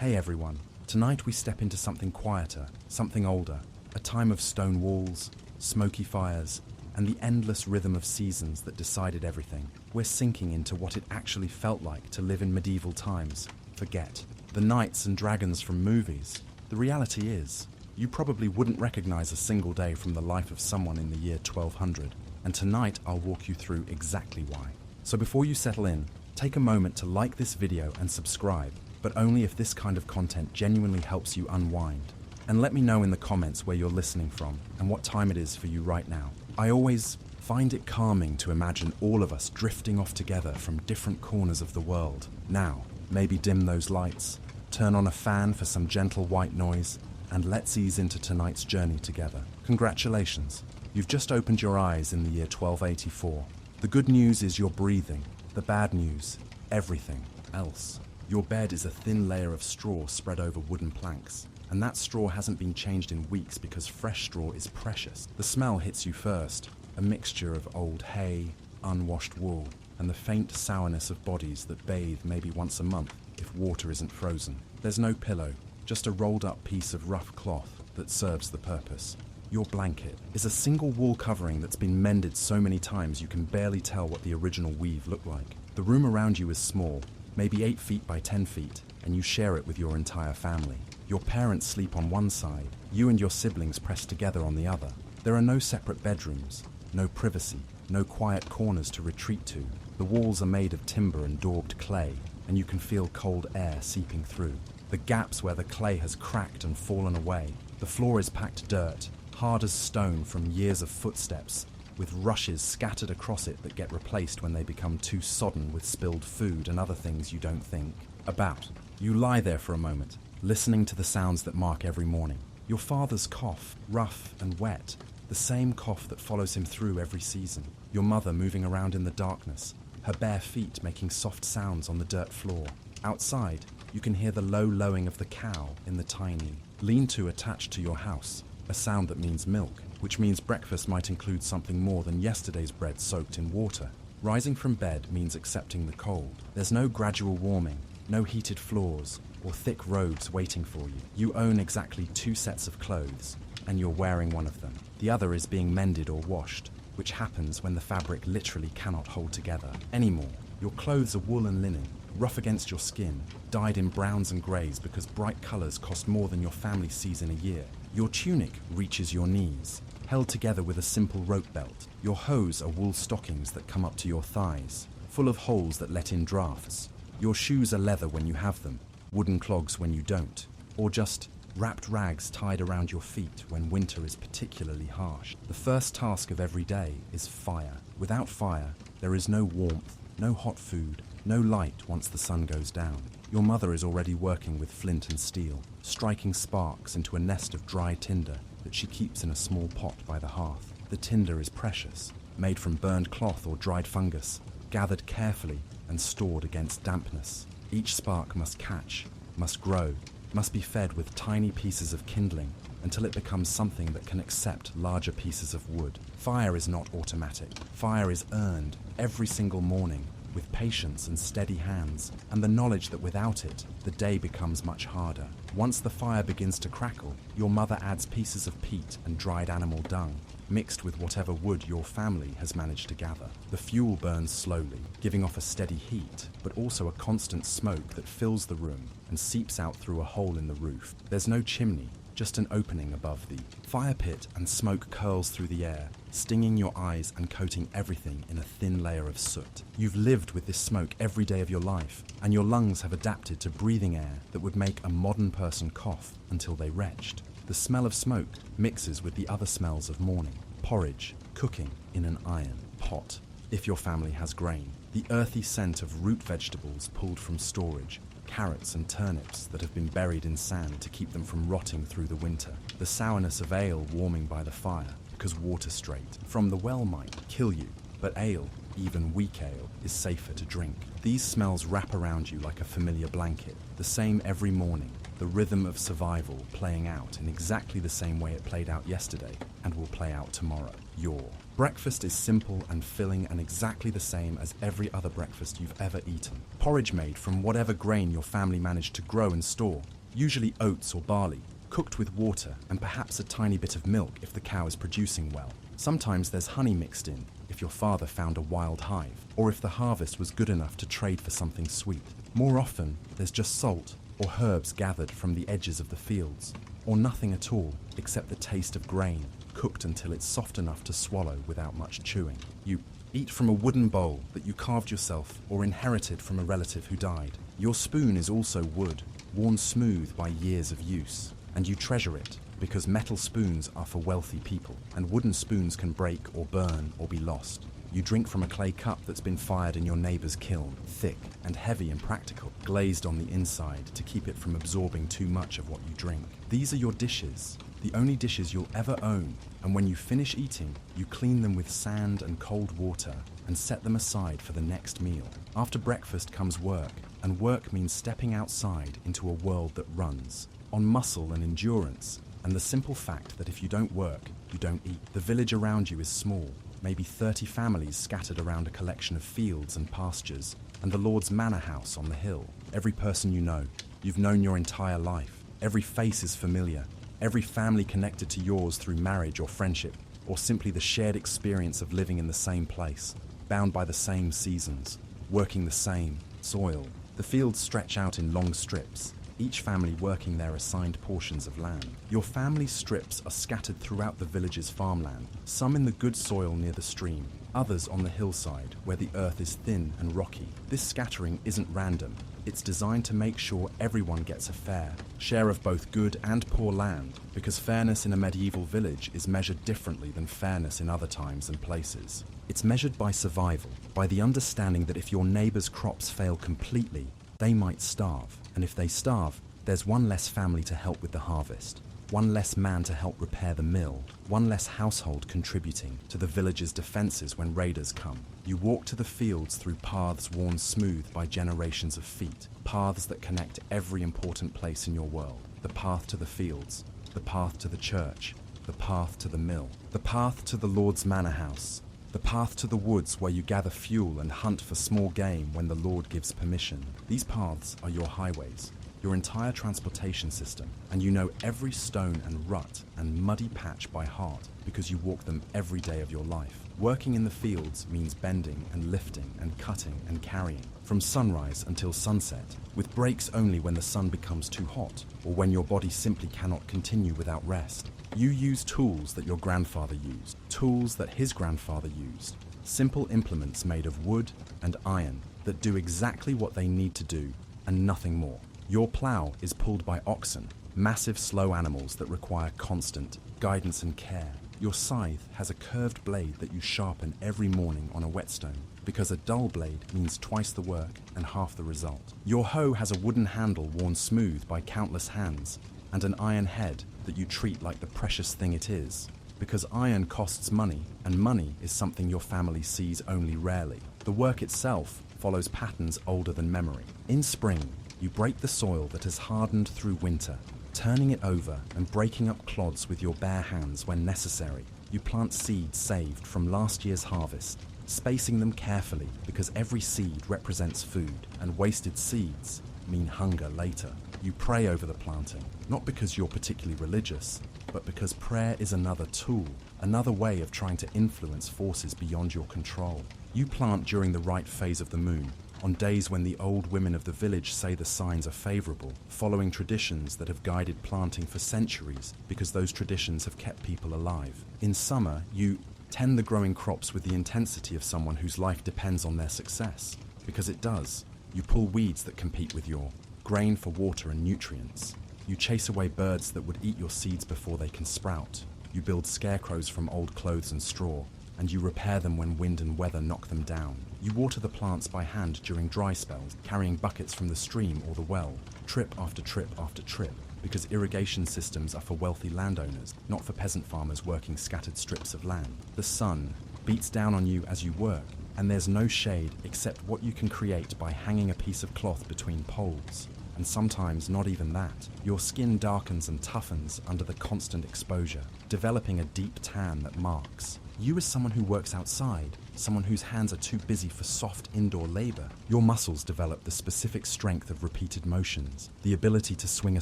Hey everyone, tonight we step into something quieter, something older, a time of stone walls, smoky fires, and the endless rhythm of seasons that decided everything. We're sinking into what it actually felt like to live in medieval times. Forget the knights and dragons from movies. The reality is, you probably wouldn't recognize a single day from the life of someone in the year 1200, and tonight I'll walk you through exactly why. So before you settle in, take a moment to like this video and subscribe, but only if this kind of content genuinely helps you unwind. And let me know in the comments where you're listening from and what time it is for you right now. I always find it calming to imagine all of us drifting off together from different corners of the world. Now, maybe dim those lights, turn on a fan for some gentle white noise, and let's ease into tonight's journey together. Congratulations, you've just opened your eyes in the year 1284. The good news is you're breathing. The bad news, everything else. Your bed is a thin layer of straw spread over wooden planks, and that straw hasn't been changed in weeks because fresh straw is precious. The smell hits you first, a mixture of old hay, unwashed wool, and the faint sourness of bodies that bathe maybe once a month if water isn't frozen. There's no pillow, just a rolled up piece of rough cloth that serves the purpose. Your blanket is a single wool covering that's been mended so many times you can barely tell what the original weave looked like. The room around you is small, maybe 8 feet by 10 feet, and you share it with your entire family. Your parents sleep on one side, you and your siblings pressed together on the other. There are no separate bedrooms, no privacy, no quiet corners to retreat to. The walls are made of timber and daubed clay, and you can feel cold air seeping through. The gaps where the clay has cracked and fallen away. The floor is packed dirt, hard as stone from years of footsteps, with rushes scattered across it that get replaced when they become too sodden with spilled food and other things you don't think about. You lie there for a moment, listening to the sounds that mark every morning. Your father's cough, rough and wet, the same cough that follows him through every season. Your mother moving around in the darkness, her bare feet making soft sounds on the dirt floor. Outside, you can hear the low lowing of the cow in the tiny lean-to attached to your house, a sound that means milk, which means breakfast might include something more than yesterday's bread soaked in water. Rising from bed means accepting the cold. There's no gradual warming, no heated floors, or thick robes waiting for you. You own exactly 2 sets of clothes, and you're wearing one of them. The other is being mended or washed, which happens when the fabric literally cannot hold together anymore. Your clothes are wool and linen, rough against your skin, dyed in browns and greys because bright colors cost more than your family sees in a year. Your tunic reaches your knees, held together with a simple rope belt. Your hose are wool stockings that come up to your thighs, full of holes that let in drafts. Your shoes are leather when you have them, wooden clogs when you don't, or just wrapped rags tied around your feet when winter is particularly harsh. The first task of every day is fire. Without fire, there is no warmth, no hot food, no light once the sun goes down. Your mother is already working with flint and steel, striking sparks into a nest of dry tinder that she keeps in a small pot by the hearth. The tinder is precious, made from burned cloth or dried fungus, gathered carefully and stored against dampness. Each spark must catch, must grow, must be fed with tiny pieces of kindling until it becomes something that can accept larger pieces of wood. Fire is not automatic. Fire is earned every single morning with patience and steady hands, and the knowledge that without it, the day becomes much harder. Once the fire begins to crackle, your mother adds pieces of peat and dried animal dung, mixed with whatever wood your family has managed to gather. The fuel burns slowly, giving off a steady heat, but also a constant smoke that fills the room and seeps out through a hole in the roof. There's no chimney, just an opening above the fire pit, and smoke curls through the air, stinging your eyes and coating everything in a thin layer of soot. You've lived with this smoke every day of your life, and your lungs have adapted to breathing air that would make a modern person cough until they retched. The smell of smoke mixes with the other smells of morning, porridge, cooking in an iron pot, if your family has grain, the earthy scent of root vegetables pulled from storage, carrots and turnips that have been buried in sand to keep them from rotting through the winter, the sourness of ale warming by the fire because water straight from the well might kill you, but ale, even weak ale, is safer to drink. These smells wrap around you like a familiar blanket, the same every morning, the rhythm of survival playing out in exactly the same way it played out yesterday and will play out tomorrow. Your breakfast is simple and filling and exactly the same as every other breakfast you've ever eaten. Porridge made from whatever grain your family managed to grow and store, usually oats or barley, cooked with water and perhaps a tiny bit of milk if the cow is producing well. Sometimes there's honey mixed in if your father found a wild hive, or if the harvest was good enough to trade for something sweet. More often, there's just salt or herbs gathered from the edges of the fields, or nothing at all except the taste of grain, cooked until it's soft enough to swallow without much chewing. You eat from a wooden bowl that you carved yourself or inherited from a relative who died. Your spoon is also wood, worn smooth by years of use, and you treasure it because metal spoons are for wealthy people, and wooden spoons can break or burn or be lost. You drink from a clay cup that's been fired in your neighbor's kiln, thick and heavy and practical, glazed on the inside to keep it from absorbing too much of what you drink. These are your dishes, the only dishes you'll ever own, and when you finish eating, you clean them with sand and cold water and set them aside for the next meal. After breakfast comes work, and work means stepping outside into a world that runs on muscle and endurance, and the simple fact that if you don't work, you don't eat. The village around you is small, maybe 30 families scattered around a collection of fields and pastures, and the Lord's manor house on the hill. Every person you know, you've known your entire life. Every face is familiar, every family connected to yours through marriage or friendship, or simply the shared experience of living in the same place, bound by the same seasons, working the same soil. The fields stretch out in long strips, each family working their assigned portions of land. Your family's strips are scattered throughout the village's farmland, some in the good soil near the stream, others on the hillside where the earth is thin and rocky. This scattering isn't random. It's designed to make sure everyone gets a fair share of both good and poor land, because fairness in a medieval village is measured differently than fairness in other times and places. It's measured by survival, by the understanding that if your neighbor's crops fail completely, they might starve, and if they starve, there's one less family to help with the harvest, one less man to help repair the mill, one less household contributing to the village's defenses when raiders come. You walk to the fields through paths worn smooth by generations of feet, paths that connect every important place in your world. The path to the fields, the path to the church, the path to the mill, the path to the Lord's manor house, the path to the woods where you gather fuel and hunt for small game when the Lord gives permission. These paths are your highways, your entire transportation system, and you know every stone and rut and muddy patch by heart because you walk them every day of your life. Working in the fields means bending and lifting and cutting and carrying from sunrise until sunset, with breaks only when the sun becomes too hot or when your body simply cannot continue without rest. You use tools that your grandfather used, tools that his grandfather used, simple implements made of wood and iron that do exactly what they need to do and nothing more. Your plow is pulled by oxen, massive slow animals that require constant guidance and care. Your scythe has a curved blade that you sharpen every morning on a whetstone, because a dull blade means twice the work and half the result. Your hoe has a wooden handle worn smooth by countless hands, and an iron head that you treat like the precious thing it is, because iron costs money, and money is something your family sees only rarely. The work itself follows patterns older than memory. In spring, you break the soil that has hardened through winter, turning it over and breaking up clods with your bare hands when necessary. You plant seeds saved from last year's harvest, spacing them carefully because every seed represents food, and wasted seeds mean hunger later. You pray over the planting, not because you're particularly religious, but because prayer is another tool, another way of trying to influence forces beyond your control. You plant during the right phase of the moon, on days when the old women of the village say the signs are favorable, following traditions that have guided planting for centuries because those traditions have kept people alive. In summer, you tend the growing crops with the intensity of someone whose life depends on their success, because it does. You pull weeds that compete with your grain for water and nutrients. You chase away birds that would eat your seeds before they can sprout. You build scarecrows from old clothes and straw, and you repair them when wind and weather knock them down. You water the plants by hand during dry spells, carrying buckets from the stream or the well, trip after trip after trip, because irrigation systems are for wealthy landowners, not for peasant farmers working scattered strips of land. The sun beats down on you as you work, and there's no shade except what you can create by hanging a piece of cloth between poles and sometimes not even that. Your skin darkens and toughens under the constant exposure, developing a deep tan that marks. You as someone who works outside, someone whose hands are too busy for soft indoor labor, your muscles develop the specific strength of repeated motions, the ability to swing a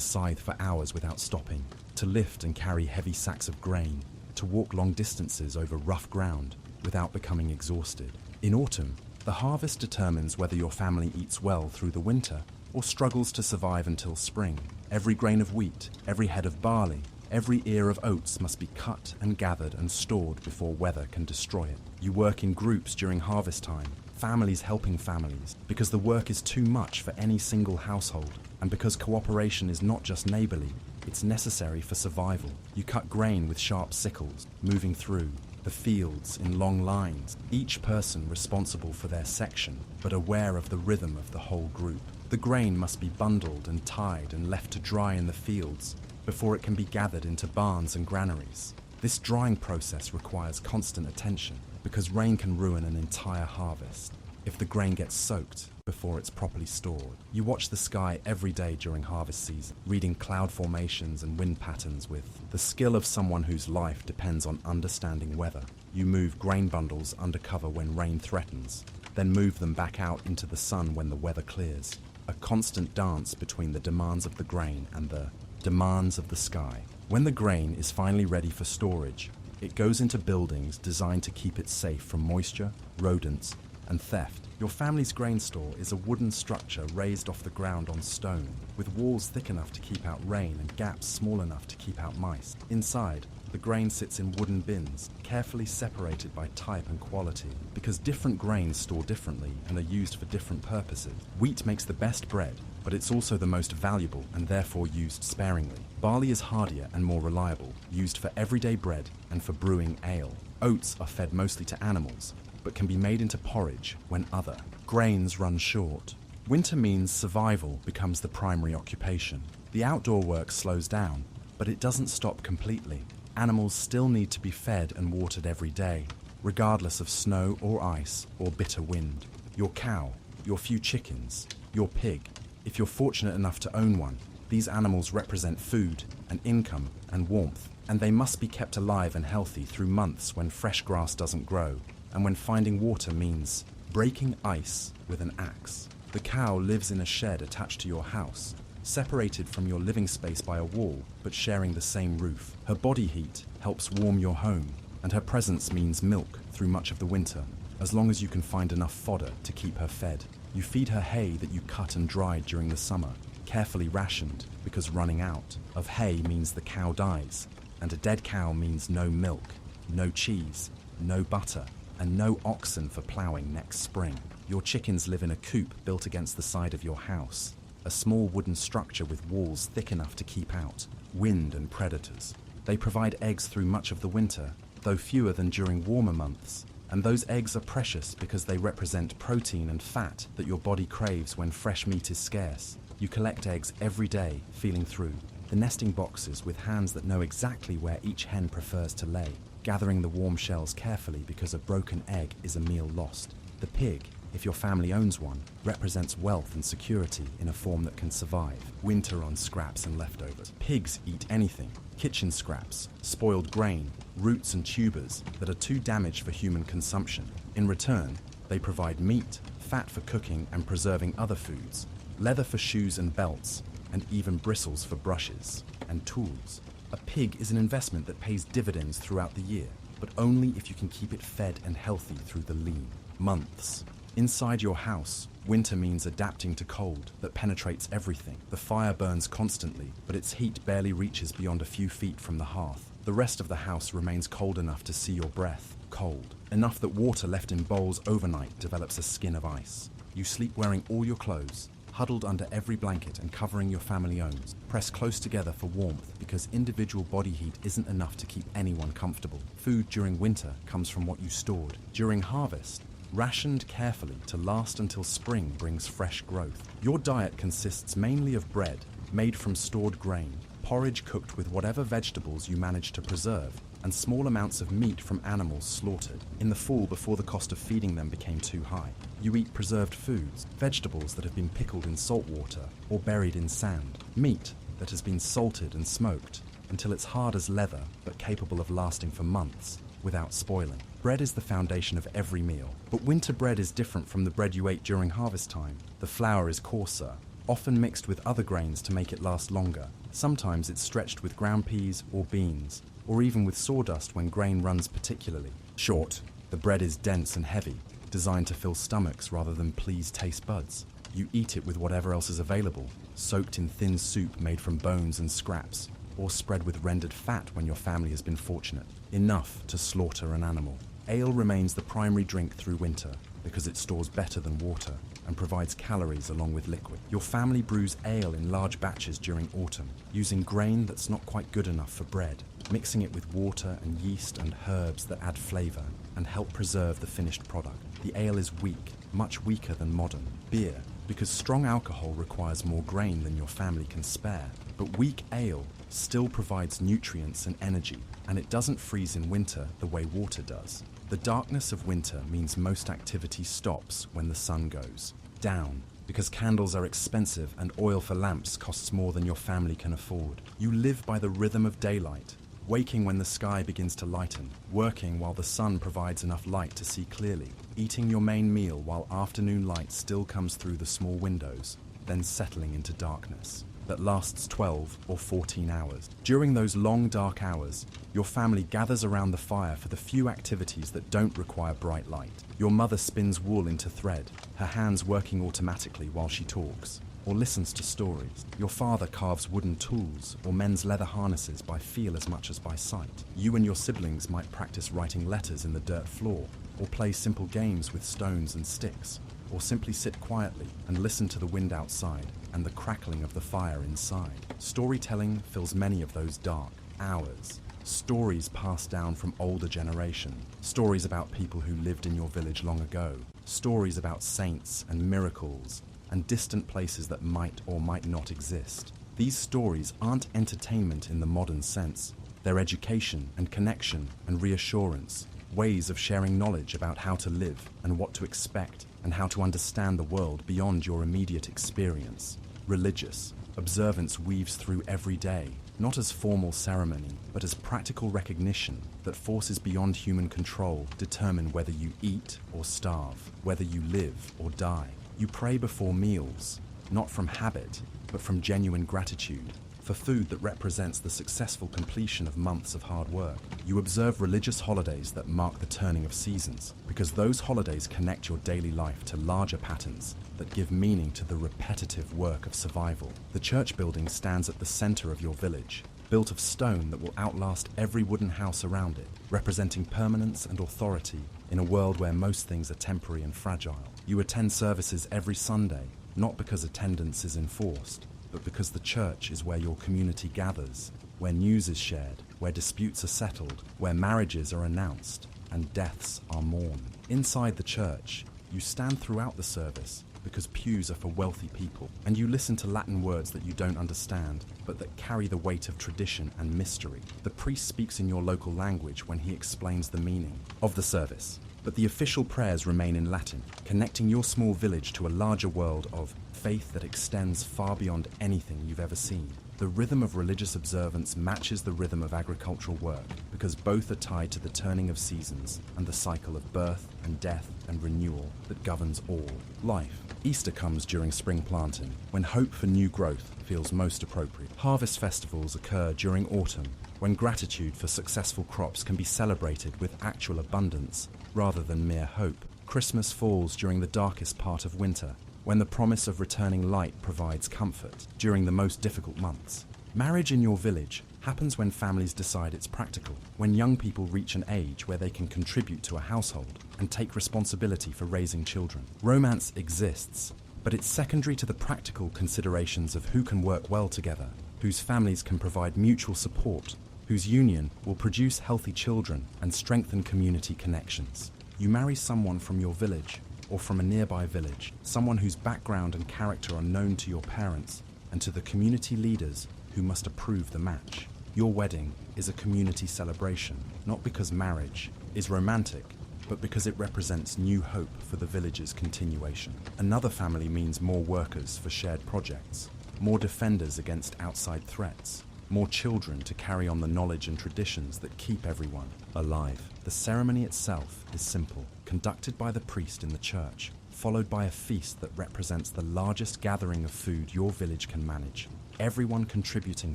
scythe for hours without stopping, to lift and carry heavy sacks of grain, to walk long distances over rough ground without becoming exhausted. In autumn, the harvest determines whether your family eats well through the winter or struggles to survive until spring. Every grain of wheat, every head of barley, every ear of oats must be cut and gathered and stored before weather can destroy it. You work in groups during harvest time, families helping families, because the work is too much for any single household, and because cooperation is not just neighborly, it's necessary for survival. You cut grain with sharp sickles, moving through the fields in long lines, each person responsible for their section, but aware of the rhythm of the whole group. The grain must be bundled and tied and left to dry in the fields before it can be gathered into barns and granaries. This drying process requires constant attention because rain can ruin an entire harvest if the grain gets soaked before it's properly stored. You watch the sky every day during harvest season, reading cloud formations and wind patterns with the skill of someone whose life depends on understanding weather. You move grain bundles under cover when rain threatens, then move them back out into the sun when the weather clears. A constant dance between the demands of the grain and the demands of the sky. When the grain is finally ready for storage, it goes into buildings designed to keep it safe from moisture, rodents, and theft. Your family's grain store is a wooden structure raised off the ground on stone, with walls thick enough to keep out rain and gaps small enough to keep out mice. Inside, the grain sits in wooden bins, carefully separated by type and quality, because different grains store differently and are used for different purposes. Wheat makes the best bread, but it's also the most valuable and therefore used sparingly. Barley is hardier and more reliable, used for everyday bread and for brewing ale. Oats are fed mostly to animals, but can be made into porridge when other grains run short. Winter means survival becomes the primary occupation. The outdoor work slows down, but it doesn't stop completely. Animals still need to be fed and watered every day, regardless of snow or ice or bitter wind. Your cow, your few chickens, your pig, if you're fortunate enough to own one, these animals represent food and income and warmth, and they must be kept alive and healthy through months when fresh grass doesn't grow, and when finding water means breaking ice with an axe. The cow lives in a shed attached to your house, separated from your living space by a wall, but sharing the same roof. Her body heat helps warm your home, and her presence means milk through much of the winter, as long as you can find enough fodder to keep her fed. You feed her hay that you cut and dried during the summer, carefully rationed, because running out of hay means the cow dies, and a dead cow means no milk, no cheese, no butter, and no oxen for ploughing next spring. Your chickens live in a coop built against the side of your house, a small wooden structure with walls thick enough to keep out wind and predators. They provide eggs through much of the winter, though fewer than during warmer months, and those eggs are precious because they represent protein and fat that your body craves when fresh meat is scarce. You collect eggs every day, feeling through the nesting boxes with hands that know exactly where each hen prefers to lay, gathering the warm shells carefully because a broken egg is a meal lost. The pig, if your family owns one, represents wealth and security in a form that can survive winter on scraps and leftovers. Pigs eat anything: kitchen scraps, spoiled grain, roots and tubers that are too damaged for human consumption. In return, they provide meat, fat for cooking and preserving other foods, leather for shoes and belts, and even bristles for brushes and tools. A pig is an investment that pays dividends throughout the year, but only if you can keep it fed and healthy through the lean months. Inside your house, winter means adapting to cold that penetrates everything. The fire burns constantly, but its heat barely reaches beyond a few feet from the hearth. The rest of the house remains cold enough to see your breath, cold enough that water left in bowls overnight develops a skin of ice. You sleep wearing all your clothes, huddled under every blanket and covering your family owns, pressed close together for warmth because individual body heat isn't enough to keep anyone comfortable. Food during winter comes from what you stored. During harvest, rationed carefully to last until spring brings fresh growth. Your diet consists mainly of bread, made from stored grain, porridge cooked with whatever vegetables you manage to preserve, and small amounts of meat from animals slaughtered in the fall before the cost of feeding them became too high. You eat preserved foods, vegetables that have been pickled in salt water or buried in sand, meat that has been salted and smoked until it's hard as leather but capable of lasting for months without spoiling. Bread is the foundation of every meal, but winter bread is different from the bread you ate during harvest time. The flour is coarser, often mixed with other grains to make it last longer. Sometimes it's stretched with ground peas or beans, or even with sawdust when grain runs particularly short. The bread is dense and heavy, designed to fill stomachs rather than please taste buds. You eat it with whatever else is available, soaked in thin soup made from bones and scraps, or spread with rendered fat when your family has been fortunate enough to slaughter an animal. Ale remains the primary drink through winter because it stores better than water and provides calories along with liquid. Your family brews ale in large batches during autumn, using grain that's not quite good enough for bread, mixing it with water and yeast and herbs that add flavor and help preserve the finished product. The ale is weak, much weaker than modern beer, because strong alcohol requires more grain than your family can spare. But weak ale still provides nutrients and energy, and it doesn't freeze in winter the way water does. The darkness of winter means most activity stops when the sun goes down, because candles are expensive and oil for lamps costs more than your family can afford. You live by the rhythm of daylight, waking when the sky begins to lighten, working while the sun provides enough light to see clearly, eating your main meal while afternoon light still comes through the small windows, then settling into darkness that lasts 12 or 14 hours. During those long dark hours, your family gathers around the fire for the few activities that don't require bright light. Your mother spins wool into thread, her hands working automatically while she talks or listens to stories. Your father carves wooden tools or mends leather harnesses by feel as much as by sight. You and your siblings might practice writing letters in the dirt floor or play simple games with stones and sticks, or simply sit quietly and listen to the wind outside and the crackling of the fire inside. Storytelling fills many of those dark hours. Stories passed down from older generation. Stories about people who lived in your village long ago. Stories about saints and miracles and distant places that might or might not exist. These stories aren't entertainment in the modern sense. They're education and connection and reassurance, ways of sharing knowledge about how to live and what to expect and how to understand the world beyond your immediate experience. Religious observance weaves through every day, not as formal ceremony, but as practical recognition that forces beyond human control determine whether you eat or starve, whether you live or die. You pray before meals, not from habit, but from genuine gratitude, for food that represents the successful completion of months of hard work. You observe religious holidays that mark the turning of seasons, because those holidays connect your daily life to larger patterns that give meaning to the repetitive work of survival. The church building stands at the center of your village, built of stone that will outlast every wooden house around it, representing permanence and authority in a world where most things are temporary and fragile. You attend services every Sunday, not because attendance is enforced, but because the church is where your community gathers, where news is shared, where disputes are settled, where marriages are announced, and deaths are mourned. Inside the church, you stand throughout the service because pews are for wealthy people, and you listen to Latin words that you don't understand, but that carry the weight of tradition and mystery. The priest speaks in your local language when he explains the meaning of the service, but the official prayers remain in Latin, connecting your small village to a larger world of faith that extends far beyond anything you've ever seen. The rhythm of religious observance matches the rhythm of agricultural work because both are tied to the turning of seasons and the cycle of birth and death and renewal that governs all life. Easter comes during spring planting, when hope for new growth feels most appropriate. Harvest festivals occur during autumn, when gratitude for successful crops can be celebrated with actual abundance rather than mere hope. Christmas falls during the darkest part of winter, when the promise of returning light provides comfort during the most difficult months. Marriage in your village happens when families decide it's practical, when young people reach an age where they can contribute to a household and take responsibility for raising children. Romance exists, but it's secondary to the practical considerations of who can work well together, whose families can provide mutual support, whose union will produce healthy children and strengthen community connections. You marry someone from your village or from a nearby village, someone whose background and character are known to your parents and to the community leaders who must approve the match. Your wedding is a community celebration, not because marriage is romantic, but because it represents new hope for the village's continuation. Another family means more workers for shared projects, more defenders against outside threats, more children to carry on the knowledge and traditions that keep everyone alive. The ceremony itself is simple, conducted by the priest in the church, followed by a feast that represents the largest gathering of food your village can manage. Everyone contributing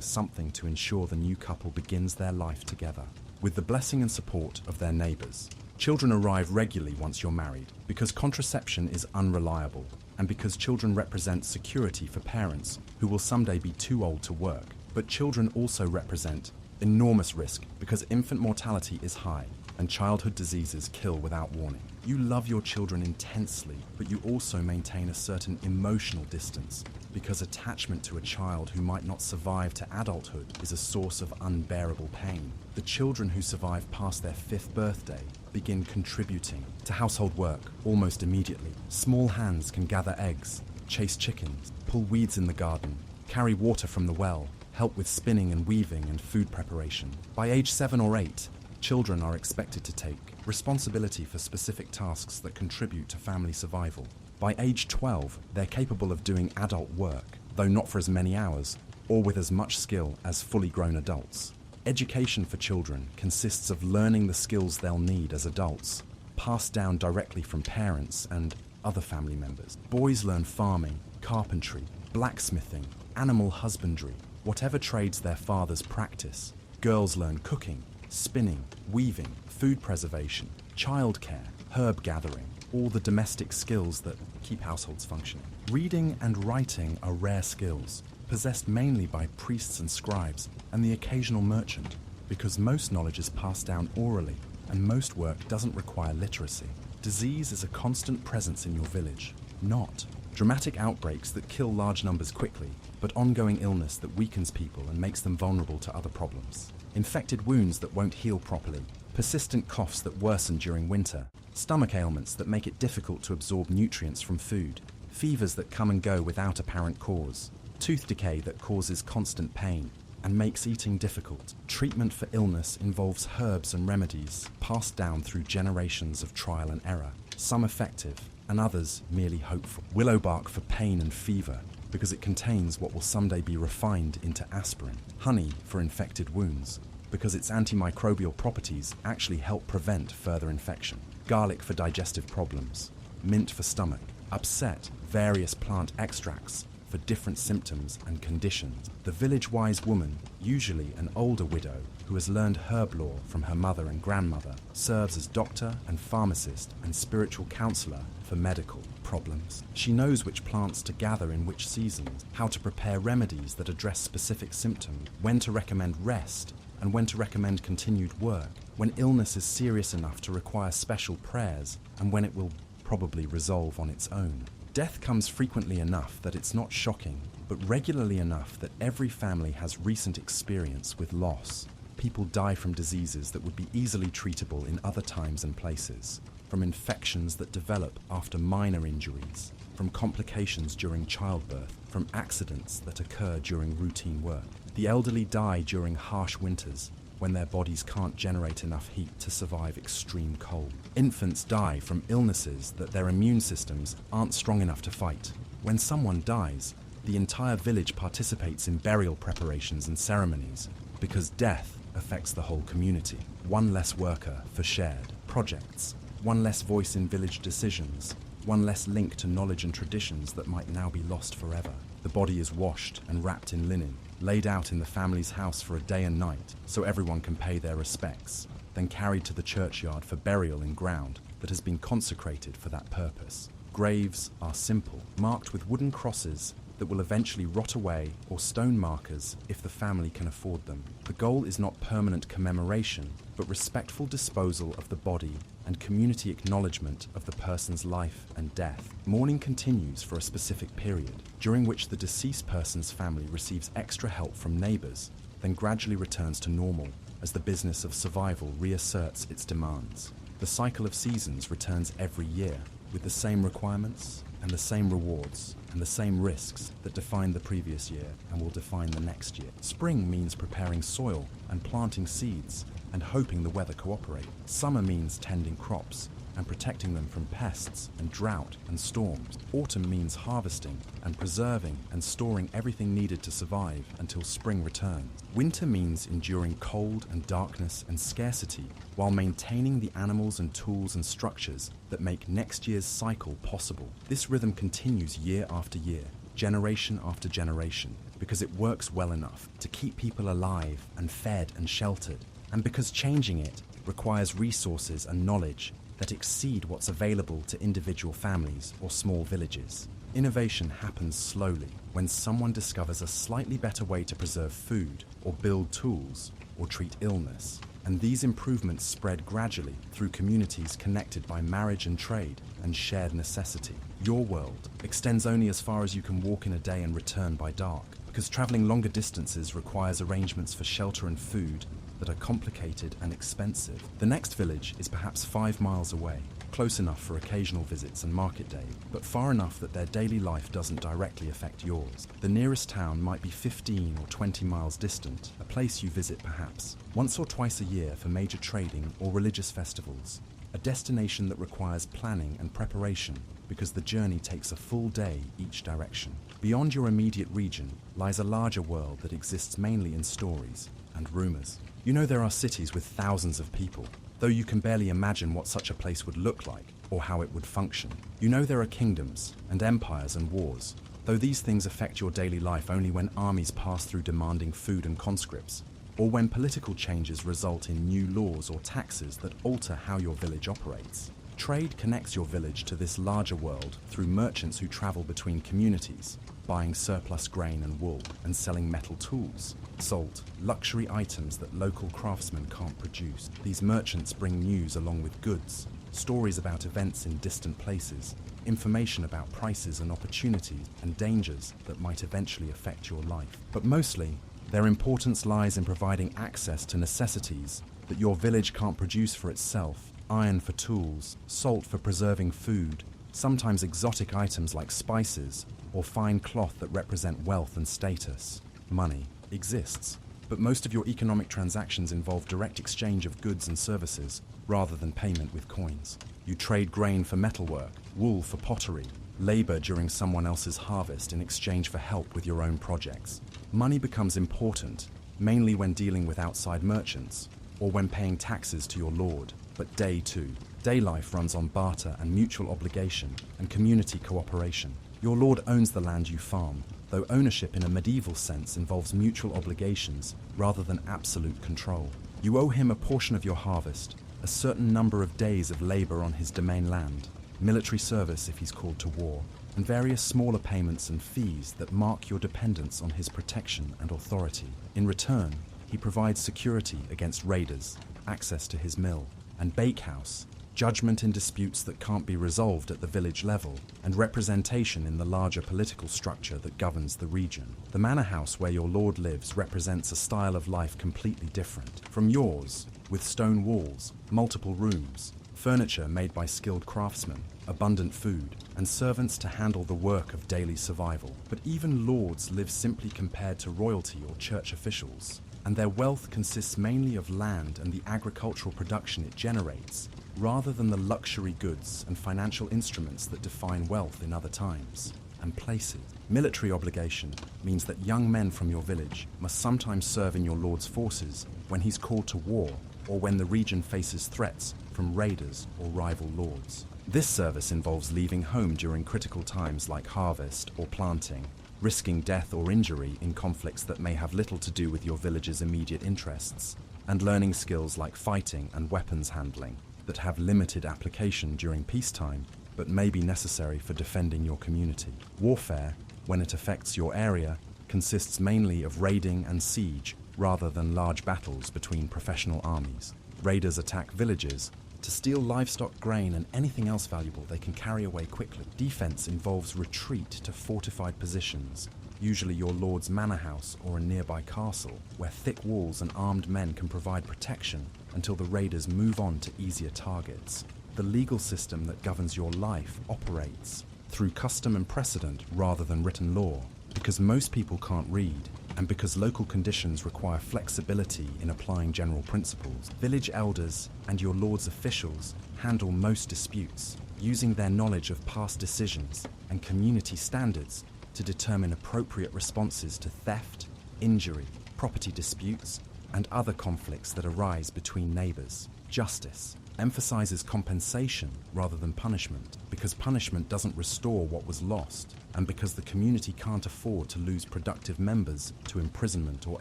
something to ensure the new couple begins their life together, with the blessing and support of their neighbors. Children arrive regularly once you're married, because contraception is unreliable, and because children represent security for parents who will someday be too old to work. But children also represent enormous risk, because infant mortality is high, and childhood diseases kill without warning. You love your children intensely, but you also maintain a certain emotional distance, because attachment to a child who might not survive to adulthood is a source of unbearable pain. The children who survive past their 5th birthday begin contributing to household work almost immediately. Small hands can gather eggs, chase chickens, pull weeds in the garden, carry water from the well, help with spinning and weaving and food preparation. By age 7 or 8, children are expected to take responsibility for specific tasks that contribute to family survival. By age 12, they're capable of doing adult work, though not for as many hours or with as much skill as fully grown adults. Education for children consists of learning the skills they'll need as adults, passed down directly from parents and other family members. Boys learn farming, carpentry, blacksmithing, animal husbandry, whatever trades their fathers practice. Girls learn cooking, spinning, weaving, food preservation, childcare, herb gathering, all the domestic skills that keep households functioning. Reading and writing are rare skills, possessed mainly by priests and scribes and the occasional merchant, because most knowledge is passed down orally and most work doesn't require literacy. Disease is a constant presence in your village, not dramatic outbreaks that kill large numbers quickly, but ongoing illness that weakens people and makes them vulnerable to other problems. Infected wounds that won't heal properly, persistent coughs that worsen during winter, stomach ailments that make it difficult to absorb nutrients from food, fevers that come and go without apparent cause, tooth decay that causes constant pain and makes eating difficult. Treatment for illness involves herbs and remedies passed down through generations of trial and error, some effective and others merely hopeful. Willow bark for pain and fever, because it contains what will someday be refined into aspirin. Honey for infected wounds, because its antimicrobial properties actually help prevent further infection. Garlic for digestive problems. Mint for stomach. Upset, various plant extracts for different symptoms and conditions. The village-wise woman, usually an older widow who has learned herb lore from her mother and grandmother, serves as doctor and pharmacist and spiritual counselor for medical problems. She knows which plants to gather in which seasons, how to prepare remedies that address specific symptoms, when to recommend rest and when to recommend continued work, when illness is serious enough to require special prayers and when it will probably resolve on its own. Death comes frequently enough that it's not shocking, but regularly enough that every family has recent experience with loss. People die from diseases that would be easily treatable in other times and places, from infections that develop after minor injuries, from complications during childbirth, from accidents that occur during routine work. The elderly die during harsh winters, when their bodies can't generate enough heat to survive extreme cold. Infants die from illnesses that their immune systems aren't strong enough to fight. When someone dies, the entire village participates in burial preparations and ceremonies, because death affects the whole community. One less worker for shared projects, one less voice in village decisions, one less link to knowledge and traditions that might now be lost forever. The body is washed and wrapped in linen, laid out in the family's house for a day and night so everyone can pay their respects, then carried to the churchyard for burial in ground that has been consecrated for that purpose. Graves are simple, marked with wooden crosses that will eventually rot away, or stone markers if the family can afford them. The goal is not permanent commemoration, but respectful disposal of the body and community acknowledgement of the person's life and death. Mourning continues for a specific period, during which the deceased person's family receives extra help from neighbors, then gradually returns to normal as the business of survival reasserts its demands. The cycle of seasons returns every year, with the same requirements and the same rewards and the same risks that defined the previous year and will define the next year. Spring means preparing soil and planting seeds and hoping the weather cooperates. Summer means tending crops and protecting them from pests and drought and storms. Autumn means harvesting and preserving and storing everything needed to survive until spring returns. Winter means enduring cold and darkness and scarcity while maintaining the animals and tools and structures that make next year's cycle possible. This rhythm continues year after year, generation after generation, because it works well enough to keep people alive and fed and sheltered, and because changing it requires resources and knowledge that exceed what's available to individual families or small villages. Innovation happens slowly when someone discovers a slightly better way to preserve food or build tools or treat illness. And these improvements spread gradually through communities connected by marriage and trade and shared necessity. Your world extends only as far as you can walk in a day and return by dark, because traveling longer distances requires arrangements for shelter and food that are complicated and expensive. The next village is perhaps 5 miles away, close enough for occasional visits and market day, but far enough that their daily life doesn't directly affect yours. The nearest town might be 15 or 20 miles distant, a place you visit perhaps once or twice a year for major trading or religious festivals, a destination that requires planning and preparation because the journey takes a full day each direction. Beyond your immediate region lies a larger world that exists mainly in stories and rumors. You know there are cities with thousands of people, though you can barely imagine what such a place would look like or how it would function. You know there are kingdoms and empires and wars, though these things affect your daily life only when armies pass through demanding food and conscripts, or when political changes result in new laws or taxes that alter how your village operates. Trade connects your village to this larger world through merchants who travel between communities, buying surplus grain and wool and selling metal tools, salt, luxury items that local craftsmen can't produce. These merchants bring news along with goods, stories about events in distant places, information about prices and opportunities and dangers that might eventually affect your life. But mostly, their importance lies in providing access to necessities that your village can't produce for itself: iron for tools, salt for preserving food, sometimes exotic items like spices, or fine cloth that represent wealth and status. Money exists, but most of your economic transactions involve direct exchange of goods and services rather than payment with coins. You trade grain for metalwork, wool for pottery, labor during someone else's harvest in exchange for help with your own projects. Money becomes important, mainly when dealing with outside merchants or when paying taxes to your lord. But day life runs on barter and mutual obligation and community cooperation. Your lord owns the land you farm, though ownership in a medieval sense involves mutual obligations rather than absolute control. You owe him a portion of your harvest, a certain number of days of labor on his domain land, military service if he's called to war, and various smaller payments and fees that mark your dependence on his protection and authority. In return, he provides security against raiders, access to his mill and bakehouse, judgment in disputes that can't be resolved at the village level, and representation in the larger political structure that governs the region. The manor house where your lord lives represents a style of life completely different from yours, with stone walls, multiple rooms, furniture made by skilled craftsmen, abundant food, and servants to handle the work of daily survival. But even lords live simply compared to royalty or church officials, and their wealth consists mainly of land and the agricultural production it generates, rather than the luxury goods and financial instruments that define wealth in other times and places. Military obligation means that young men from your village must sometimes serve in your lord's forces when he's called to war or when the region faces threats from raiders or rival lords. This service involves leaving home during critical times like harvest or planting, risking death or injury in conflicts that may have little to do with your village's immediate interests, and learning skills like fighting and weapons handling that have limited application during peacetime but may be necessary for defending your community. Warfare, when it affects your area, consists mainly of raiding and siege rather than large battles between professional armies. Raiders attack villages to steal livestock, grain, and anything else valuable they can carry away quickly. Defense involves retreat to fortified positions, usually your lord's manor house or a nearby castle, where thick walls and armed men can provide protection until the raiders move on to easier targets. The legal system that governs your life operates through custom and precedent rather than written law, because most people can't read, and because local conditions require flexibility in applying general principles. Village elders and your lord's officials handle most disputes, using their knowledge of past decisions and community standards to determine appropriate responses to theft, injury, property disputes, and other conflicts that arise between neighbors. Justice emphasizes compensation rather than punishment, because punishment doesn't restore what was lost, and because the community can't afford to lose productive members to imprisonment or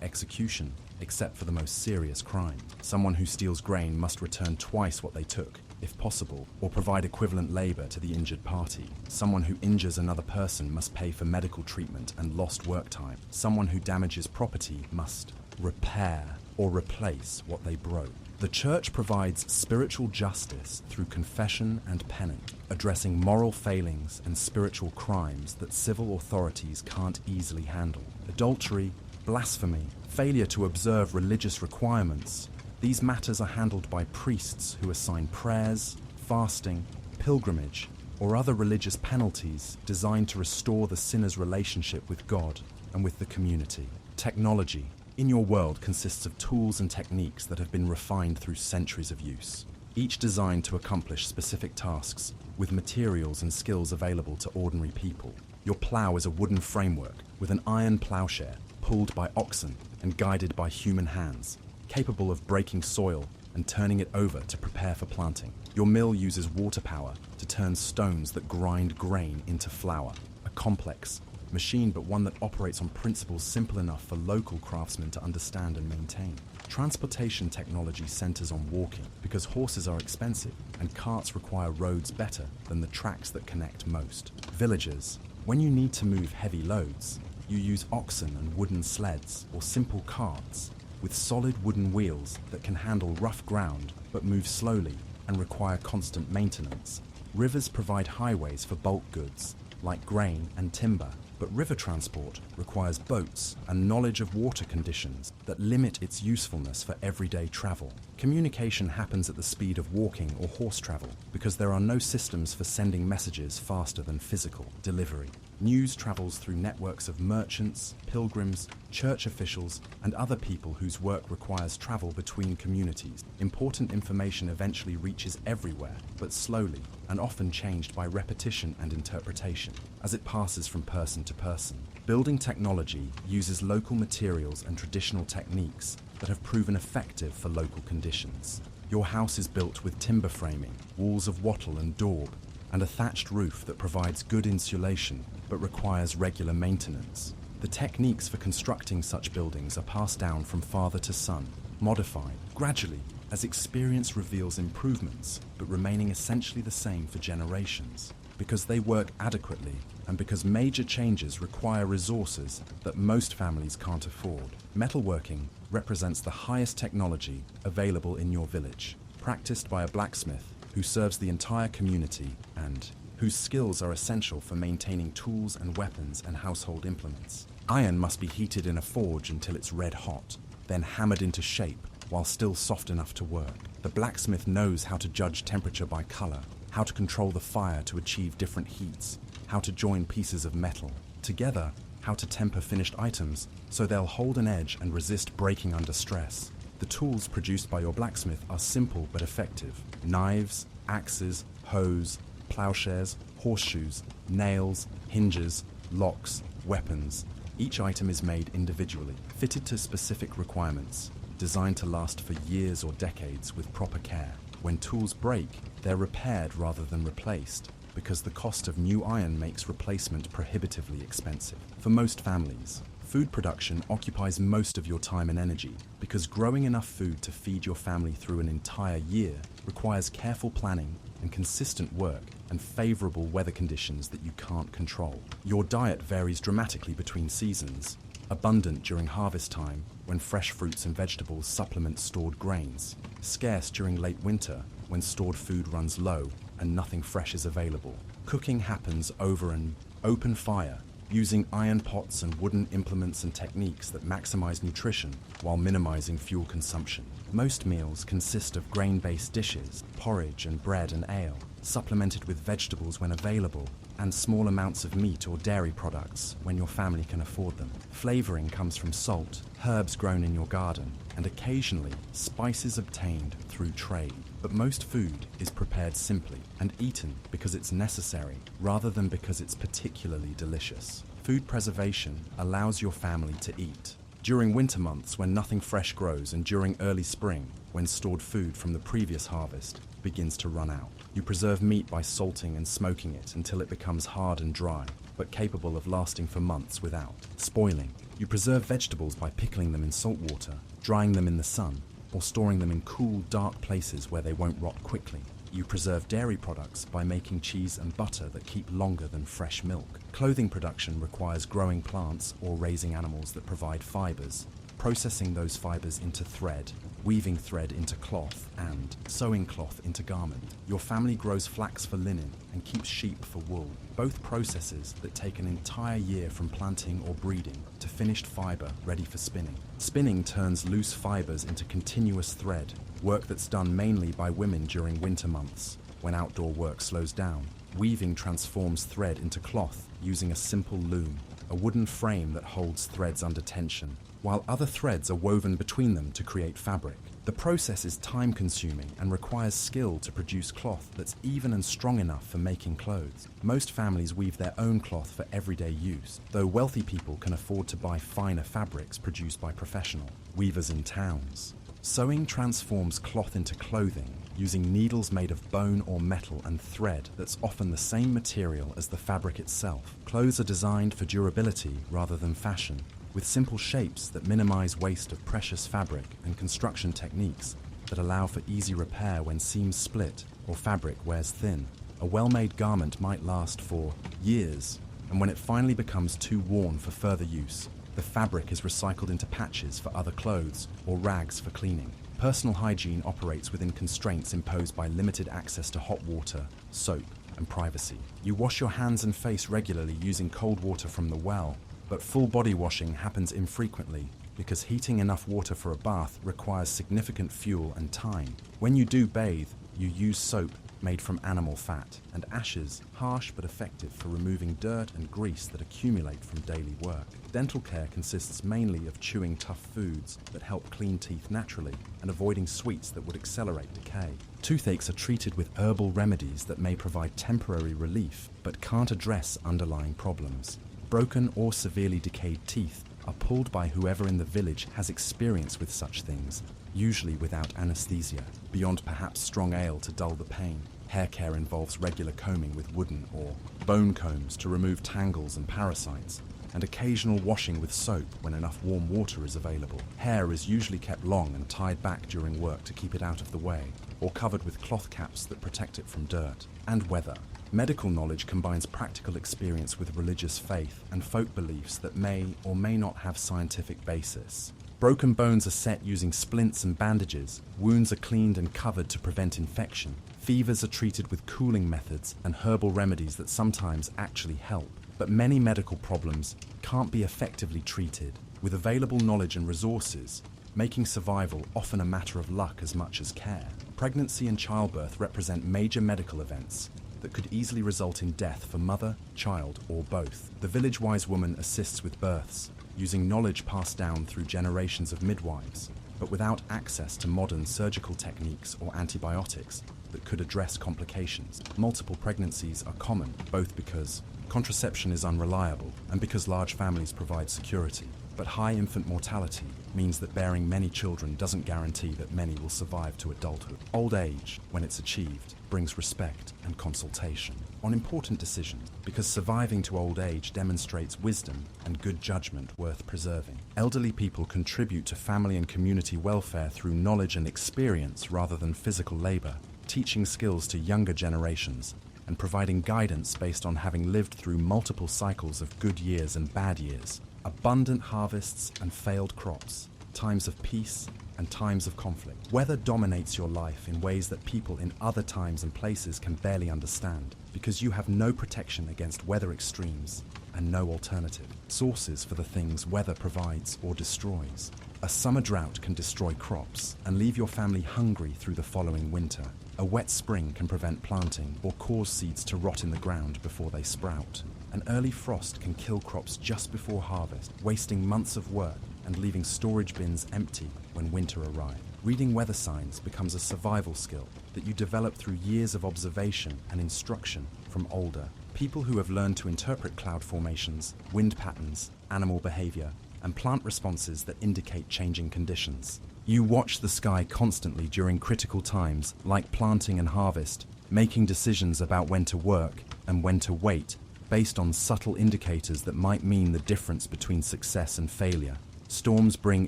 execution, except for the most serious crime. Someone who steals grain must return twice what they took, if possible, or provide equivalent labor to the injured party. Someone who injures another person must pay for medical treatment and lost work time. Someone who damages property must repair or replace what they broke. The Church provides spiritual justice through confession and penance, addressing moral failings and spiritual crimes that civil authorities can't easily handle. Adultery, blasphemy, failure to observe religious requirements. These matters are handled by priests who assign prayers, fasting, pilgrimage, or other religious penalties designed to restore the sinner's relationship with God and with the community. Technology in your world consists of tools and techniques that have been refined through centuries of use, each designed to accomplish specific tasks with materials and skills available to ordinary people. Your plow is a wooden framework with an iron plowshare pulled by oxen and guided by human hands, capable of breaking soil and turning it over to prepare for planting. Your mill uses water power to turn stones that grind grain into flour, a complex machine, but one that operates on principles simple enough for local craftsmen to understand and maintain. Transportation technology centers on walking, because horses are expensive and carts require roads better than the tracks that connect most. Villagers, when you need to move heavy loads, you use oxen and wooden sleds or simple carts with solid wooden wheels that can handle rough ground but move slowly and require constant maintenance. Rivers provide highways for bulk goods like grain and timber, but river transport requires boats and knowledge of water conditions that limit its usefulness for everyday travel. Communication happens at the speed of walking or horse travel because there are no systems for sending messages faster than physical delivery. News travels through networks of merchants, pilgrims, church officials, and other people whose work requires travel between communities. Important information eventually reaches everywhere, but slowly, and often changed by repetition and interpretation, as it passes from person to person. Building technology uses local materials and traditional techniques that have proven effective for local conditions. Your house is built with timber framing, walls of wattle and daub, and a thatched roof that provides good insulation but requires regular maintenance. The techniques for constructing such buildings are passed down from father to son, modified gradually as experience reveals improvements, but remaining essentially the same for generations, because they work adequately and because major changes require resources that most families can't afford. Metalworking represents the highest technology available in your village, practiced by a blacksmith who serves the entire community and whose skills are essential for maintaining tools and weapons and household implements. Iron must be heated in a forge until it's red hot, then hammered into shape while still soft enough to work. The blacksmith knows how to judge temperature by color, how to control the fire to achieve different heats, how to join pieces of metal together, how to temper finished items so they'll hold an edge and resist breaking under stress. The tools produced by your blacksmith are simple but effective. Knives, axes, hoes, plowshares, horseshoes, nails, hinges, locks, weapons. Each item is made individually, fitted to specific requirements, designed to last for years or decades with proper care. When tools break, they're repaired rather than replaced, because the cost of new iron makes replacement prohibitively expensive. For most families, food production occupies most of your time and energy, because growing enough food to feed your family through an entire year requires careful planning and consistent work and favorable weather conditions that you can't control. Your diet varies dramatically between seasons, abundant during harvest time when fresh fruits and vegetables supplement stored grains, scarce during late winter when stored food runs low and nothing fresh is available. Cooking happens over an open fire, using iron pots and wooden implements and techniques that maximize nutrition while minimizing fuel consumption. Most meals consist of grain-based dishes, porridge and bread and ale, supplemented with vegetables when available, and small amounts of meat or dairy products when your family can afford them. Flavoring comes from salt, herbs grown in your garden, and occasionally spices obtained through trade. But most food is prepared simply and eaten because it's necessary rather than because it's particularly delicious. Food preservation allows your family to eat. During winter months when nothing fresh grows, and during early spring when stored food from the previous harvest begins to run out. You preserve meat by salting and smoking it until it becomes hard and dry, but capable of lasting for months without spoiling. You preserve vegetables by pickling them in salt water, drying them in the sun, or storing them in cool, dark places where they won't rot quickly. You preserve dairy products by making cheese and butter that keep longer than fresh milk. Clothing production requires growing plants or raising animals that provide fibers, processing those fibers into thread, weaving thread into cloth, and sewing cloth into garment. Your family grows flax for linen and keeps sheep for wool, both processes that take an entire year from planting or breeding to finished fiber ready for spinning. Spinning turns loose fibers into continuous thread, work that's done mainly by women during winter months, when outdoor work slows down. Weaving transforms thread into cloth using a simple loom, a wooden frame that holds threads under tension, while other threads are woven between them to create fabric. The process is time-consuming and requires skill to produce cloth that's even and strong enough for making clothes. Most families weave their own cloth for everyday use, though wealthy people can afford to buy finer fabrics produced by professional weavers in towns. Sewing transforms cloth into clothing using needles made of bone or metal and thread that's often the same material as the fabric itself. Clothes are designed for durability rather than fashion, with simple shapes that minimize waste of precious fabric and construction techniques that allow for easy repair when seams split or fabric wears thin. A well-made garment might last for years, and when it finally becomes too worn for further use, the fabric is recycled into patches for other clothes or rags for cleaning. Personal hygiene operates within constraints imposed by limited access to hot water, soap, and privacy. You wash your hands and face regularly using cold water from the well, but full body washing happens infrequently because heating enough water for a bath requires significant fuel and time. When you do bathe, you use soap made from animal fat and ashes, harsh but effective for removing dirt and grease that accumulate from daily work. Dental care consists mainly of chewing tough foods that help clean teeth naturally and avoiding sweets that would accelerate decay. Toothaches are treated with herbal remedies that may provide temporary relief but can't address underlying problems. Broken or severely decayed teeth are pulled by whoever in the village has experience with such things, usually without anesthesia, beyond perhaps strong ale to dull the pain. Hair care involves regular combing with wooden or bone combs to remove tangles and parasites, and occasional washing with soap when enough warm water is available. Hair is usually kept long and tied back during work to keep it out of the way, or covered with cloth caps that protect it from dirt and weather. Medical knowledge combines practical experience with religious faith and folk beliefs that may or may not have scientific basis. Broken bones are set using splints and bandages, wounds are cleaned and covered to prevent infection, fevers are treated with cooling methods and herbal remedies that sometimes actually help. But many medical problems can't be effectively treated. With available knowledge and resources, making survival often a matter of luck as much as care. Pregnancy and childbirth represent major medical events that could easily result in death for mother, child, or both. The village-wise woman assists with births, using knowledge passed down through generations of midwives, but without access to modern surgical techniques or antibiotics that could address complications. Multiple pregnancies are common, both because contraception is unreliable and because large families provide security. But high infant mortality means that bearing many children doesn't guarantee that many will survive to adulthood. Old age, when it's achieved, brings respect and consultation on important decisions, because surviving to old age demonstrates wisdom and good judgment worth preserving. Elderly people contribute to family and community welfare through knowledge and experience rather than physical labor, teaching skills to younger generations and providing guidance based on having lived through multiple cycles of good years and bad years, abundant harvests and failed crops, times of peace and times of conflict. Weather dominates your life in ways that people in other times and places can barely understand, because you have no protection against weather extremes and no alternative sources for the things weather provides or destroys. A summer drought can destroy crops and leave your family hungry through the following winter. A wet spring can prevent planting or cause seeds to rot in the ground before they sprout. An early frost can kill crops just before harvest, wasting months of work and leaving storage bins empty when winter arrives. Reading weather signs becomes a survival skill that you develop through years of observation and instruction from older people who have learned to interpret cloud formations, wind patterns, animal behavior, and plant responses that indicate changing conditions. You watch the sky constantly during critical times like planting and harvest, making decisions about when to work and when to wait based on subtle indicators that might mean the difference between success and failure. Storms bring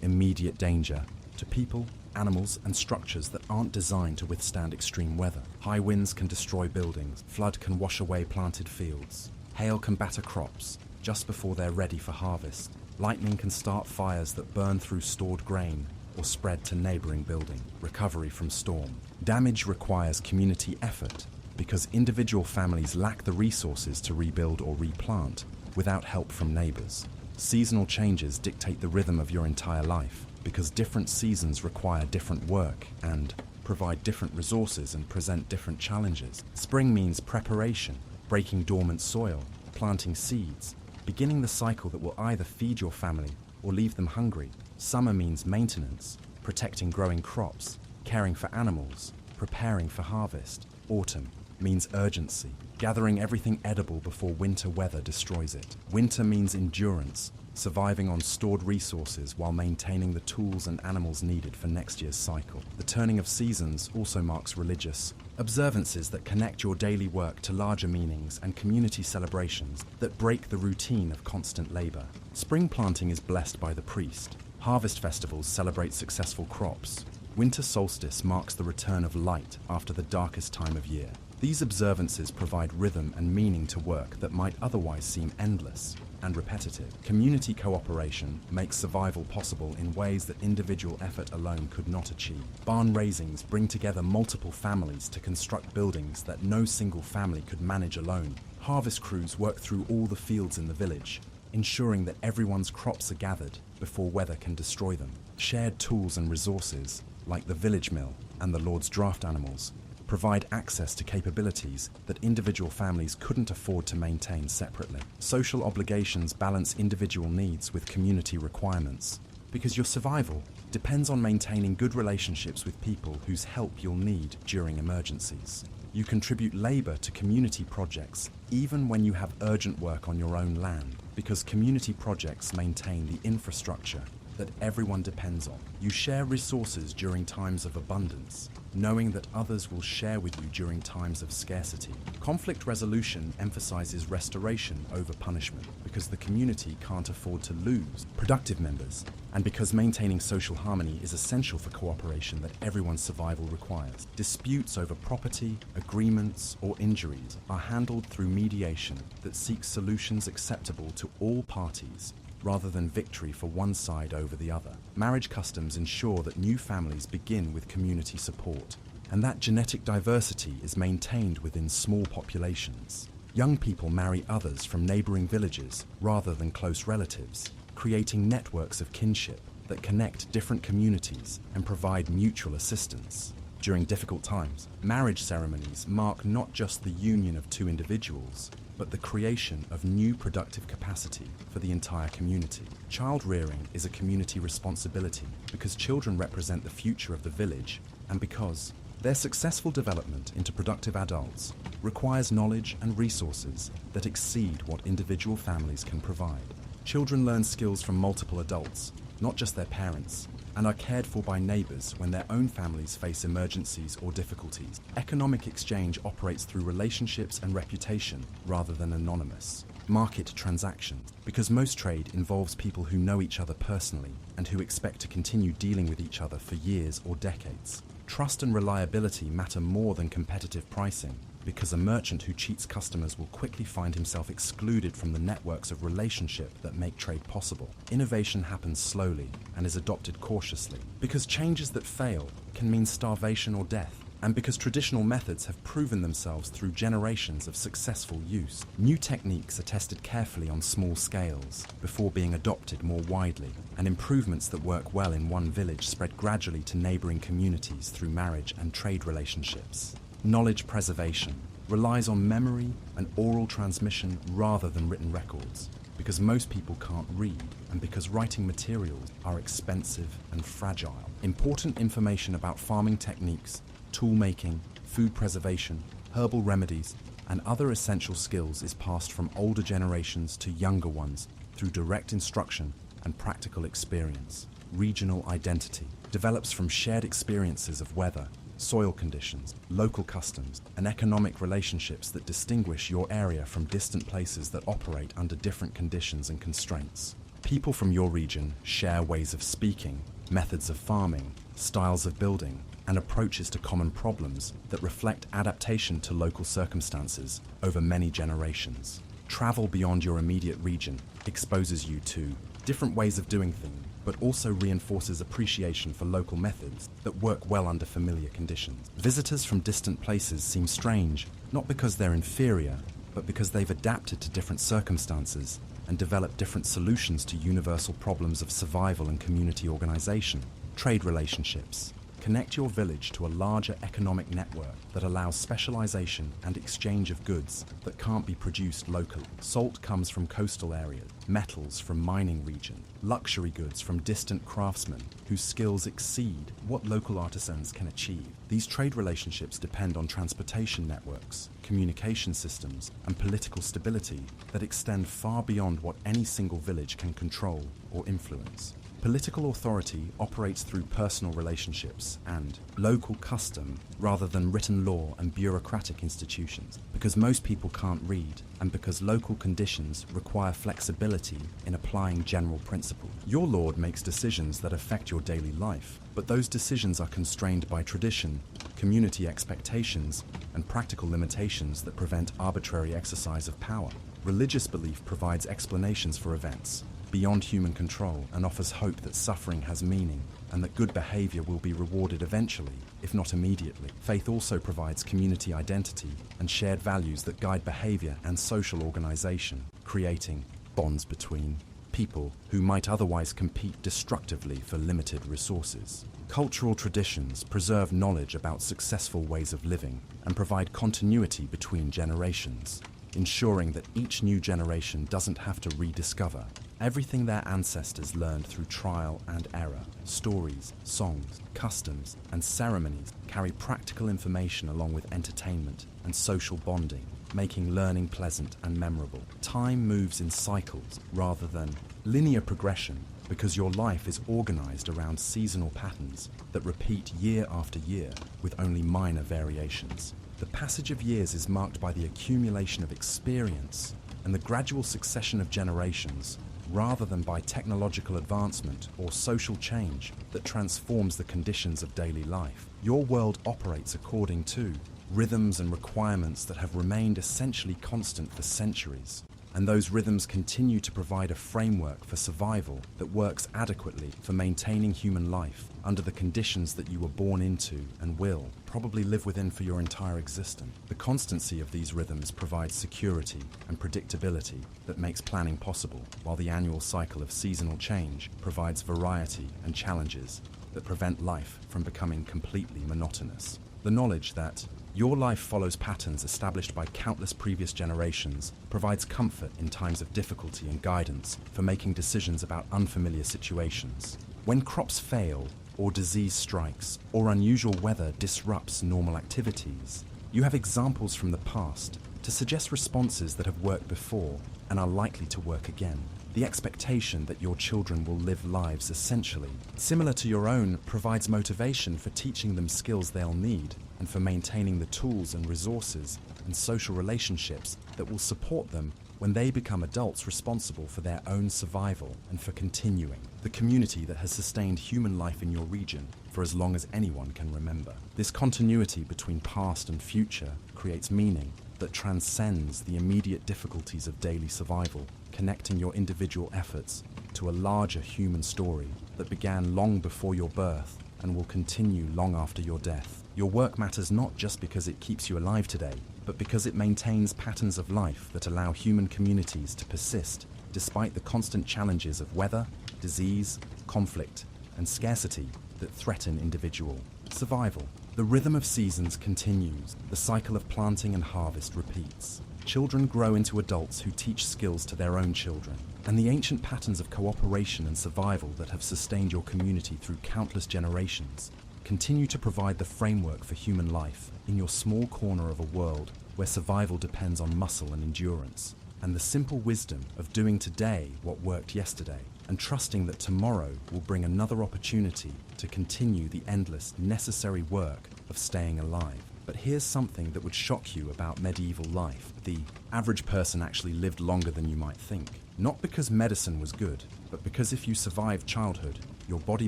immediate danger to people, animals, and structures that aren't designed to withstand extreme weather. High winds can destroy buildings, flood can wash away planted fields, hail can batter crops just before they're ready for harvest. Lightning can start fires that burn through stored grain or spread to neighboring building. Recovery from storm. Damage requires community effort because individual families lack the resources to rebuild or replant without help from neighbors. Seasonal changes dictate the rhythm of your entire life because different seasons require different work and provide different resources and present different challenges. Spring means preparation, breaking dormant soil, planting seeds, beginning the cycle that will either feed your family or leave them hungry. Summer means maintenance, protecting growing crops, caring for animals, preparing for harvest. Autumn means urgency, gathering everything edible before winter weather destroys it. Winter means endurance, surviving on stored resources while maintaining the tools and animals needed for next year's cycle. The turning of seasons also marks religious observances that connect your daily work to larger meanings and community celebrations that break the routine of constant labor. Spring planting is blessed by the priest. Harvest festivals celebrate successful crops. Winter solstice marks the return of light after the darkest time of year. These observances provide rhythm and meaning to work that might otherwise seem endless and repetitive. Community cooperation makes survival possible in ways that individual effort alone could not achieve. Barn raisings bring together multiple families to construct buildings that no single family could manage alone. Harvest crews work through all the fields in the village, ensuring that everyone's crops are gathered before weather can destroy them. Shared tools and resources, like the village mill and the Lord's draft animals, provide access to capabilities that individual families couldn't afford to maintain separately. Social obligations balance individual needs with community requirements, because your survival depends on maintaining good relationships with people whose help you'll need during emergencies. You contribute labor to community projects even when you have urgent work on your own land, because community projects maintain the infrastructure that everyone depends on. You share resources during times of abundance, knowing that others will share with you during times of scarcity. Conflict resolution emphasizes restoration over punishment because the community can't afford to lose productive members, and because maintaining social harmony is essential for cooperation that everyone's survival requires. Disputes over property, agreements, or injuries are handled through mediation that seeks solutions acceptable to all parties, rather than victory for one side over the other. Marriage customs ensure that new families begin with community support, and that genetic diversity is maintained within small populations. Young people marry others from neighboring villages rather than close relatives, creating networks of kinship that connect different communities and provide mutual assistance. During difficult times, marriage ceremonies mark not just the union of two individuals, but the creation of new productive capacity for the entire community. Child rearing is a community responsibility because children represent the future of the village, and because their successful development into productive adults requires knowledge and resources that exceed what individual families can provide. Children learn skills from multiple adults, not just their parents, and are cared for by neighbors when their own families face emergencies or difficulties. Economic exchange operates through relationships and reputation rather than anonymous. Market transactions, because most trade involves people who know each other personally and who expect to continue dealing with each other for years or decades. Trust and reliability matter more than competitive pricing, because a merchant who cheats customers will quickly find himself excluded from the networks of relationship that make trade possible. Innovation happens slowly and is adopted cautiously, because changes that fail can mean starvation or death. and because traditional methods have proven themselves through generations of successful use. New techniques are tested carefully on small scales before being adopted more widely, and improvements that work well in one village spread gradually to neighboring communities through marriage and trade relationships. Knowledge preservation relies on memory and oral transmission rather than written records, because most people can't read and because writing materials are expensive and fragile. Important information about farming techniques, tool making, food preservation, herbal remedies, and other essential skills is passed from older generations to younger ones through direct instruction and practical experience. Regional identity develops from shared experiences of weather, soil conditions, local customs, and economic relationships that distinguish your area from distant places that operate under different conditions and constraints. People from your region share ways of speaking, methods of farming, styles of building, and approaches to common problems that reflect adaptation to local circumstances over many generations. Travel beyond your immediate region exposes you to different ways of doing things, but also reinforces appreciation for local methods that work well under familiar conditions. Visitors from distant places seem strange, not because they're inferior, but because they've adapted to different circumstances and developed different solutions to universal problems of survival and community organization. Trade relationships connect your village to a larger economic network that allows specialization and exchange of goods that can't be produced locally. Salt comes from coastal areas, metals from mining regions, luxury goods from distant craftsmen whose skills exceed what local artisans can achieve. These trade relationships depend on transportation networks, communication systems, and political stability that extend far beyond what any single village can control or influence. Political authority operates through personal relationships and local custom rather than written law and bureaucratic institutions, because most people can't read and because local conditions require flexibility in applying general principles. Your lord makes decisions that affect your daily life, but those decisions are constrained by tradition, community expectations, and practical limitations that prevent arbitrary exercise of power. Religious belief provides explanations for events beyond human control and offers hope that suffering has meaning and that good behavior will be rewarded eventually, if not immediately. Faith also provides community identity and shared values that guide behavior and social organization, creating bonds between people who might otherwise compete destructively for limited resources. Cultural traditions preserve knowledge about successful ways of living and provide continuity between generations, ensuring that each new generation doesn't have to rediscover everything their ancestors learned through trial and error. Stories, songs, customs, and ceremonies carry practical information along with entertainment and social bonding, making learning pleasant and memorable. Time moves in cycles rather than linear progression because your life is organized around seasonal patterns that repeat year after year with only minor variations. The passage of years is marked by the accumulation of experience and the gradual succession of generations, rather than by technological advancement or social change that transforms the conditions of daily life. Your world operates according to rhythms and requirements that have remained essentially constant for centuries, and those rhythms continue to provide a framework for survival that works adequately for maintaining human life under the conditions that you were born into and will probably live within for your entire existence. The constancy of these rhythms provides security and predictability that makes planning possible, while the annual cycle of seasonal change provides variety and challenges that prevent life from becoming completely monotonous. The knowledge that your life follows patterns established by countless previous generations provides comfort in times of difficulty and guidance for making decisions about unfamiliar situations. When crops fail, or disease strikes, or unusual weather disrupts normal activities, you have examples from the past to suggest responses that have worked before and are likely to work again. The expectation that your children will live lives essentially similar to your own provides motivation for teaching them skills they'll need and for maintaining the tools and resources and social relationships that will support them when they become adults responsible for their own survival and for continuing the community that has sustained human life in your region for as long as anyone can remember. This continuity between past and future creates meaning that transcends the immediate difficulties of daily survival, connecting your individual efforts to a larger human story that began long before your birth and will continue long after your death. Your work matters not just because it keeps you alive today, but because it maintains patterns of life that allow human communities to persist despite the constant challenges of weather, disease, conflict, and scarcity that threaten individual survival. The rhythm of seasons continues. The cycle of planting and harvest repeats. Children grow into adults who teach skills to their own children. And the ancient patterns of cooperation and survival that have sustained your community through countless generations continue to provide the framework for human life in your small corner of a world where survival depends on muscle and endurance. And the simple wisdom of doing today what worked yesterday and trusting that tomorrow will bring another opportunity to continue the endless, necessary work of staying alive. But here's something that would shock you about medieval life. The average person actually lived longer than you might think. Not because medicine was good, but because if you survived childhood, your body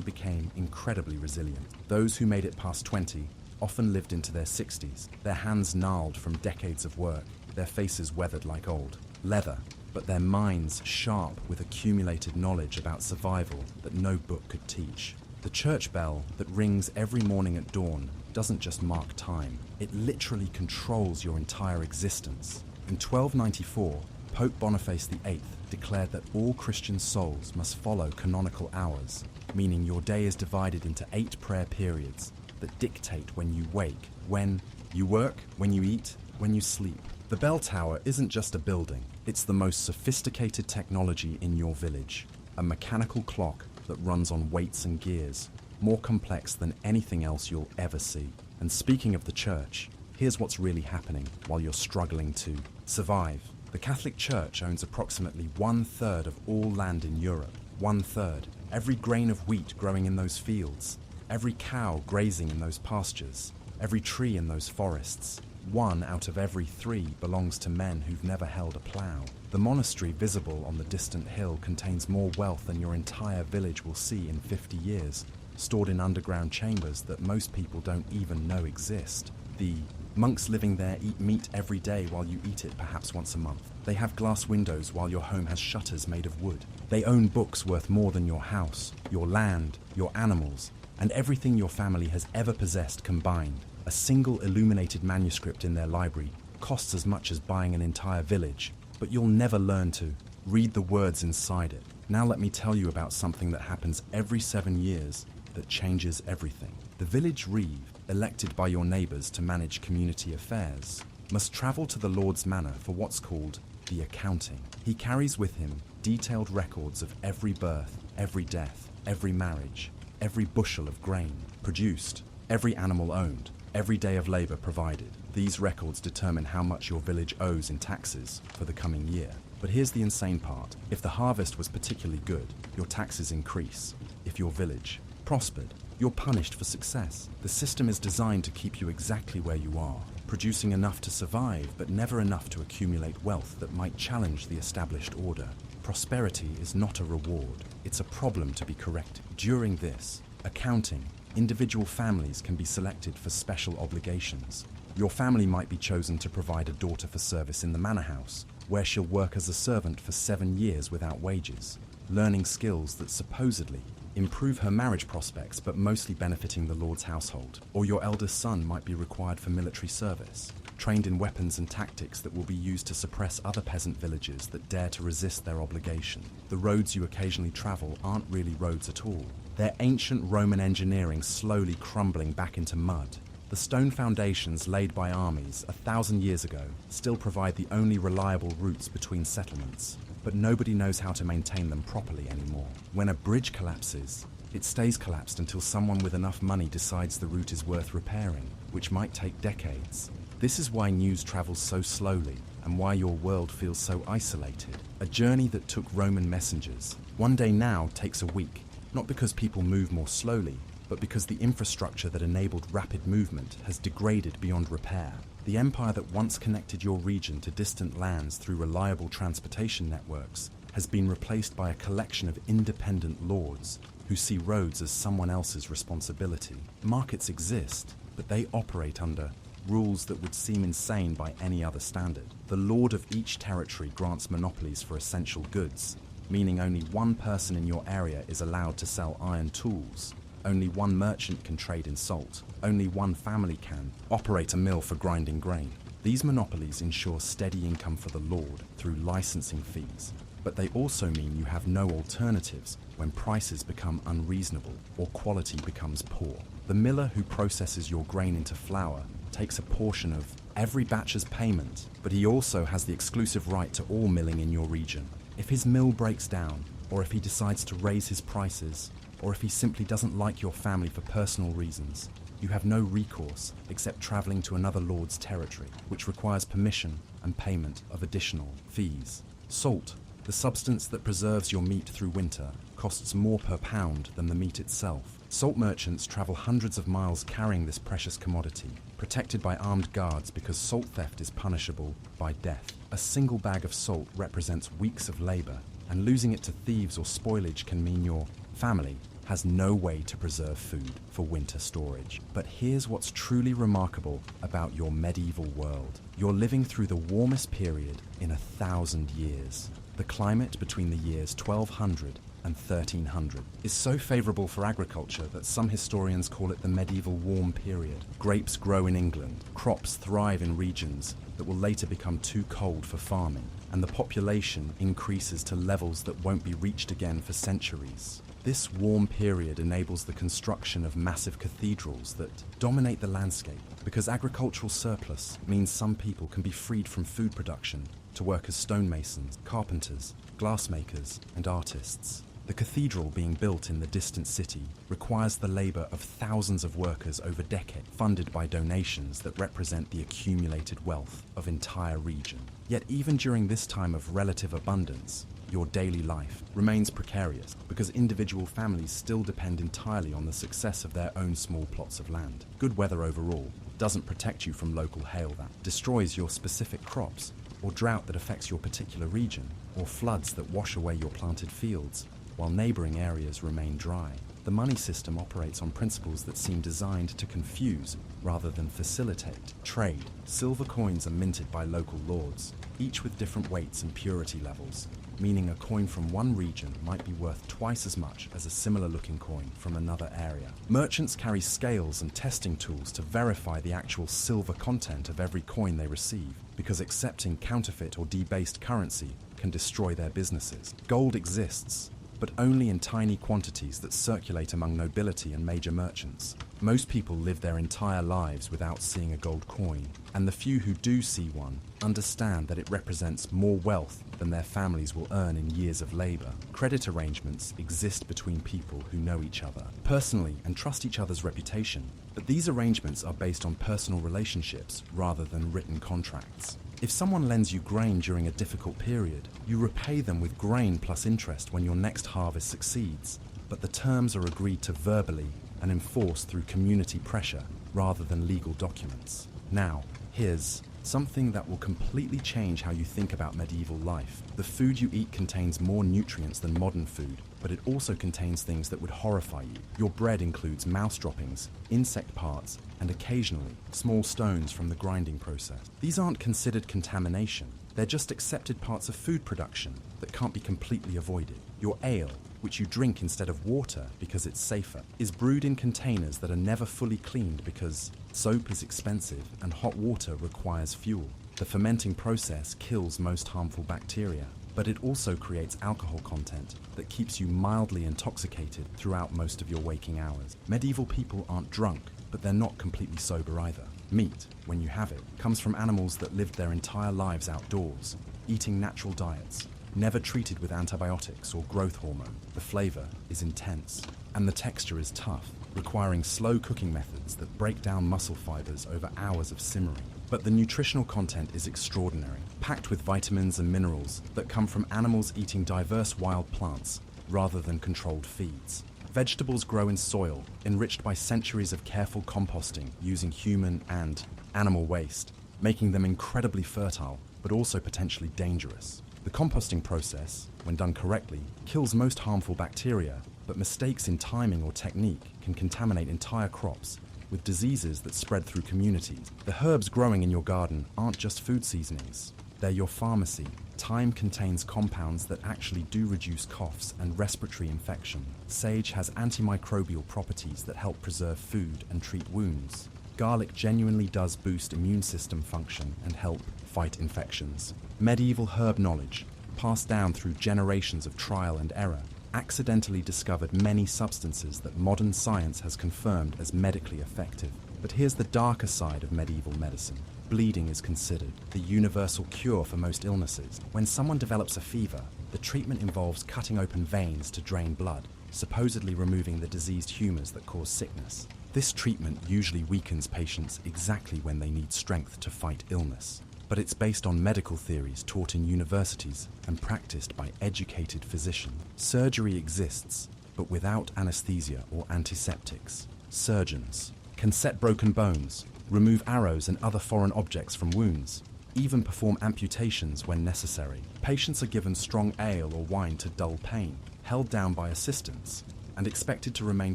became incredibly resilient. Those who made it past 20 often lived into their 60s, their hands gnarled from decades of work, their faces weathered like old leather, but their minds sharp with accumulated knowledge about survival that no book could teach. The church bell that rings every morning at dawn doesn't just mark time, it literally controls your entire existence. In 1294, Pope Boniface VIII declared that all Christian souls must follow canonical hours, meaning your day is divided into 8 prayer periods that dictate when you wake, when you work, when you eat, when you sleep. The bell tower isn't just a building, it's the most sophisticated technology in your village. A mechanical clock that runs on weights and gears, more complex than anything else you'll ever see. And speaking of the church, here's what's really happening while you're struggling to survive. The Catholic Church owns approximately 1/3 of all land in Europe. 1/3. Every grain of wheat growing in those fields, every cow grazing in those pastures, every tree in those forests. 1 out of every 3 belongs to men who've never held a plough. The monastery visible on the distant hill contains more wealth than your entire village will see in 50 years, stored in underground chambers that most people don't even know exist. The monks living there eat meat every day while you eat it perhaps once a month. They have glass windows while your home has shutters made of wood. They own books worth more than your house, your land, your animals, and everything your family has ever possessed combined. A single illuminated manuscript in their library costs as much as buying an entire village, but you'll never learn to read the words inside it. Now let me tell you about something that happens every 7 years that changes everything. The village reeve, elected by your neighbors to manage community affairs, must travel to the Lord's manor for what's called the accounting. He carries with him detailed records of every birth, every death, every marriage, every bushel of grain produced, every animal owned, every day of labor provided. These records determine how much your village owes in taxes for the coming year. But here's the insane part. If the harvest was particularly good, your taxes increase. If your village prospered, you're punished for success. The system is designed to keep you exactly where you are, producing enough to survive, but never enough to accumulate wealth that might challenge the established order. Prosperity is not a reward, it's a problem to be corrected. During this accounting, individual families can be selected for special obligations. Your family might be chosen to provide a daughter for service in the manor house, where she'll work as a servant for 7 years without wages, learning skills that supposedly improve her marriage prospects but mostly benefiting the Lord's household. Or your eldest son might be required for military service, trained in weapons and tactics that will be used to suppress other peasant villages that dare to resist their obligation. The roads you occasionally travel aren't really roads at all. They're ancient Roman engineering slowly crumbling back into mud. The stone foundations laid by armies 1,000 years ago still provide the only reliable routes between settlements, but nobody knows how to maintain them properly anymore. When a bridge collapses, it stays collapsed until someone with enough money decides the route is worth repairing, which might take decades. This is why news travels so slowly and why your world feels so isolated. A journey that took Roman messengers one day now takes a week, not because people move more slowly, but because the infrastructure that enabled rapid movement has degraded beyond repair. The empire that once connected your region to distant lands through reliable transportation networks has been replaced by a collection of independent lords who see roads as someone else's responsibility. Markets exist, but they operate under rules that would seem insane by any other standard. The lord of each territory grants monopolies for essential goods, meaning only one person in your area is allowed to sell iron tools, Only one merchant can trade in salt. Only one family can operate a mill for grinding grain. These monopolies ensure steady income for the lord through licensing fees. But they also mean you have no alternatives when prices become unreasonable or quality becomes poor. The miller who processes your grain into flour takes a portion of every batch's payment, but he also has the exclusive right to all milling in your region. If his mill breaks down, or if he decides to raise his prices, or if he simply doesn't like your family for personal reasons, you have no recourse except traveling to another lord's territory, which requires permission and payment of additional fees. Salt, the substance that preserves your meat through winter, costs more per pound than the meat itself. Salt merchants travel hundreds of miles carrying this precious commodity, protected by armed guards because salt theft is punishable by death. A single bag of salt represents weeks of labor, and losing it to thieves or spoilage can mean your family has no way to preserve food for winter storage. But here's what's truly remarkable about your medieval world. You're living through the warmest period in 1,000 years. The climate between the years 1200 and 1300 is so favorable for agriculture that some historians call it the medieval warm period. Grapes grow in England, crops thrive in regions that will later become too cold for farming, and the population increases to levels that won't be reached again for centuries. This warm period enables the construction of massive cathedrals that dominate the landscape, because agricultural surplus means some people can be freed from food production to work as stonemasons, carpenters, glassmakers, and artists. The cathedral being built in the distant city requires the labor of thousands of workers over decades, funded by donations that represent the accumulated wealth of entire region. Yet even during this time of relative abundance, your daily life remains precarious because individual families still depend entirely on the success of their own small plots of land. Good weather overall doesn't protect you from local hail that destroys your specific crops, or drought that affects your particular region, or floods that wash away your planted fields, while neighboring areas remain dry. The money system operates on principles that seem designed to confuse rather than facilitate trade. Silver coins are minted by local lords, each with different weights and purity levels, meaning a coin from one region might be worth twice as much as a similar-looking coin from another area. Merchants carry scales and testing tools to verify the actual silver content of every coin they receive, because accepting counterfeit or debased currency can destroy their businesses. Gold exists, but only in tiny quantities that circulate among nobility and major merchants. Most people live their entire lives without seeing a gold coin, and the few who do see one understand that it represents more wealth than their families will earn in years of labor. Credit arrangements exist between people who know each other personally and trust each other's reputation, but these arrangements are based on personal relationships rather than written contracts. If someone lends you grain during a difficult period, you repay them with grain plus interest when your next harvest succeeds, but the terms are agreed to verbally and enforced through community pressure rather than legal documents. Now, here's something that will completely change how you think about medieval life. The food you eat contains more nutrients than modern food, but it also contains things that would horrify you. Your bread includes mouse droppings, insect parts, and occasionally small stones from the grinding process. These aren't considered contamination. They're just accepted parts of food production that can't be completely avoided. Your ale, which you drink instead of water because it's safer, is brewed in containers that are never fully cleaned because soap is expensive and hot water requires fuel. The fermenting process kills most harmful bacteria, but it also creates alcohol content that keeps you mildly intoxicated throughout most of your waking hours. Medieval people aren't drunk, but they're not completely sober either. Meat, when you have it, comes from animals that lived their entire lives outdoors, eating natural diets, never treated with antibiotics or growth hormone. The flavor is intense, and the texture is tough, requiring slow cooking methods that break down muscle fibers over hours of simmering. But the nutritional content is extraordinary, packed with vitamins and minerals that come from animals eating diverse wild plants rather than controlled feeds. Vegetables grow in soil, enriched by centuries of careful composting using human and animal waste, making them incredibly fertile, but also potentially dangerous. The composting process, when done correctly, kills most harmful bacteria, but mistakes in timing or technique can contaminate entire crops with diseases that spread through communities. The herbs growing in your garden aren't just food seasonings. They're your pharmacy. Thyme contains compounds that actually do reduce coughs and respiratory infection. Sage has antimicrobial properties that help preserve food and treat wounds. Garlic genuinely does boost immune system function and help fight infections. Medieval herb knowledge, passed down through generations of trial and error, accidentally discovered many substances that modern science has confirmed as medically effective. But here's the darker side of medieval medicine. Bleeding is considered the universal cure for most illnesses. When someone develops a fever, the treatment involves cutting open veins to drain blood, supposedly removing the diseased humours that cause sickness. This treatment usually weakens patients exactly when they need strength to fight illness. But it's based on medical theories taught in universities and practiced by educated physicians. Surgery exists, but without anesthesia or antiseptics. Surgeons can set broken bones, remove arrows and other foreign objects from wounds, even perform amputations when necessary. Patients are given strong ale or wine to dull pain, held down by assistants, and expected to remain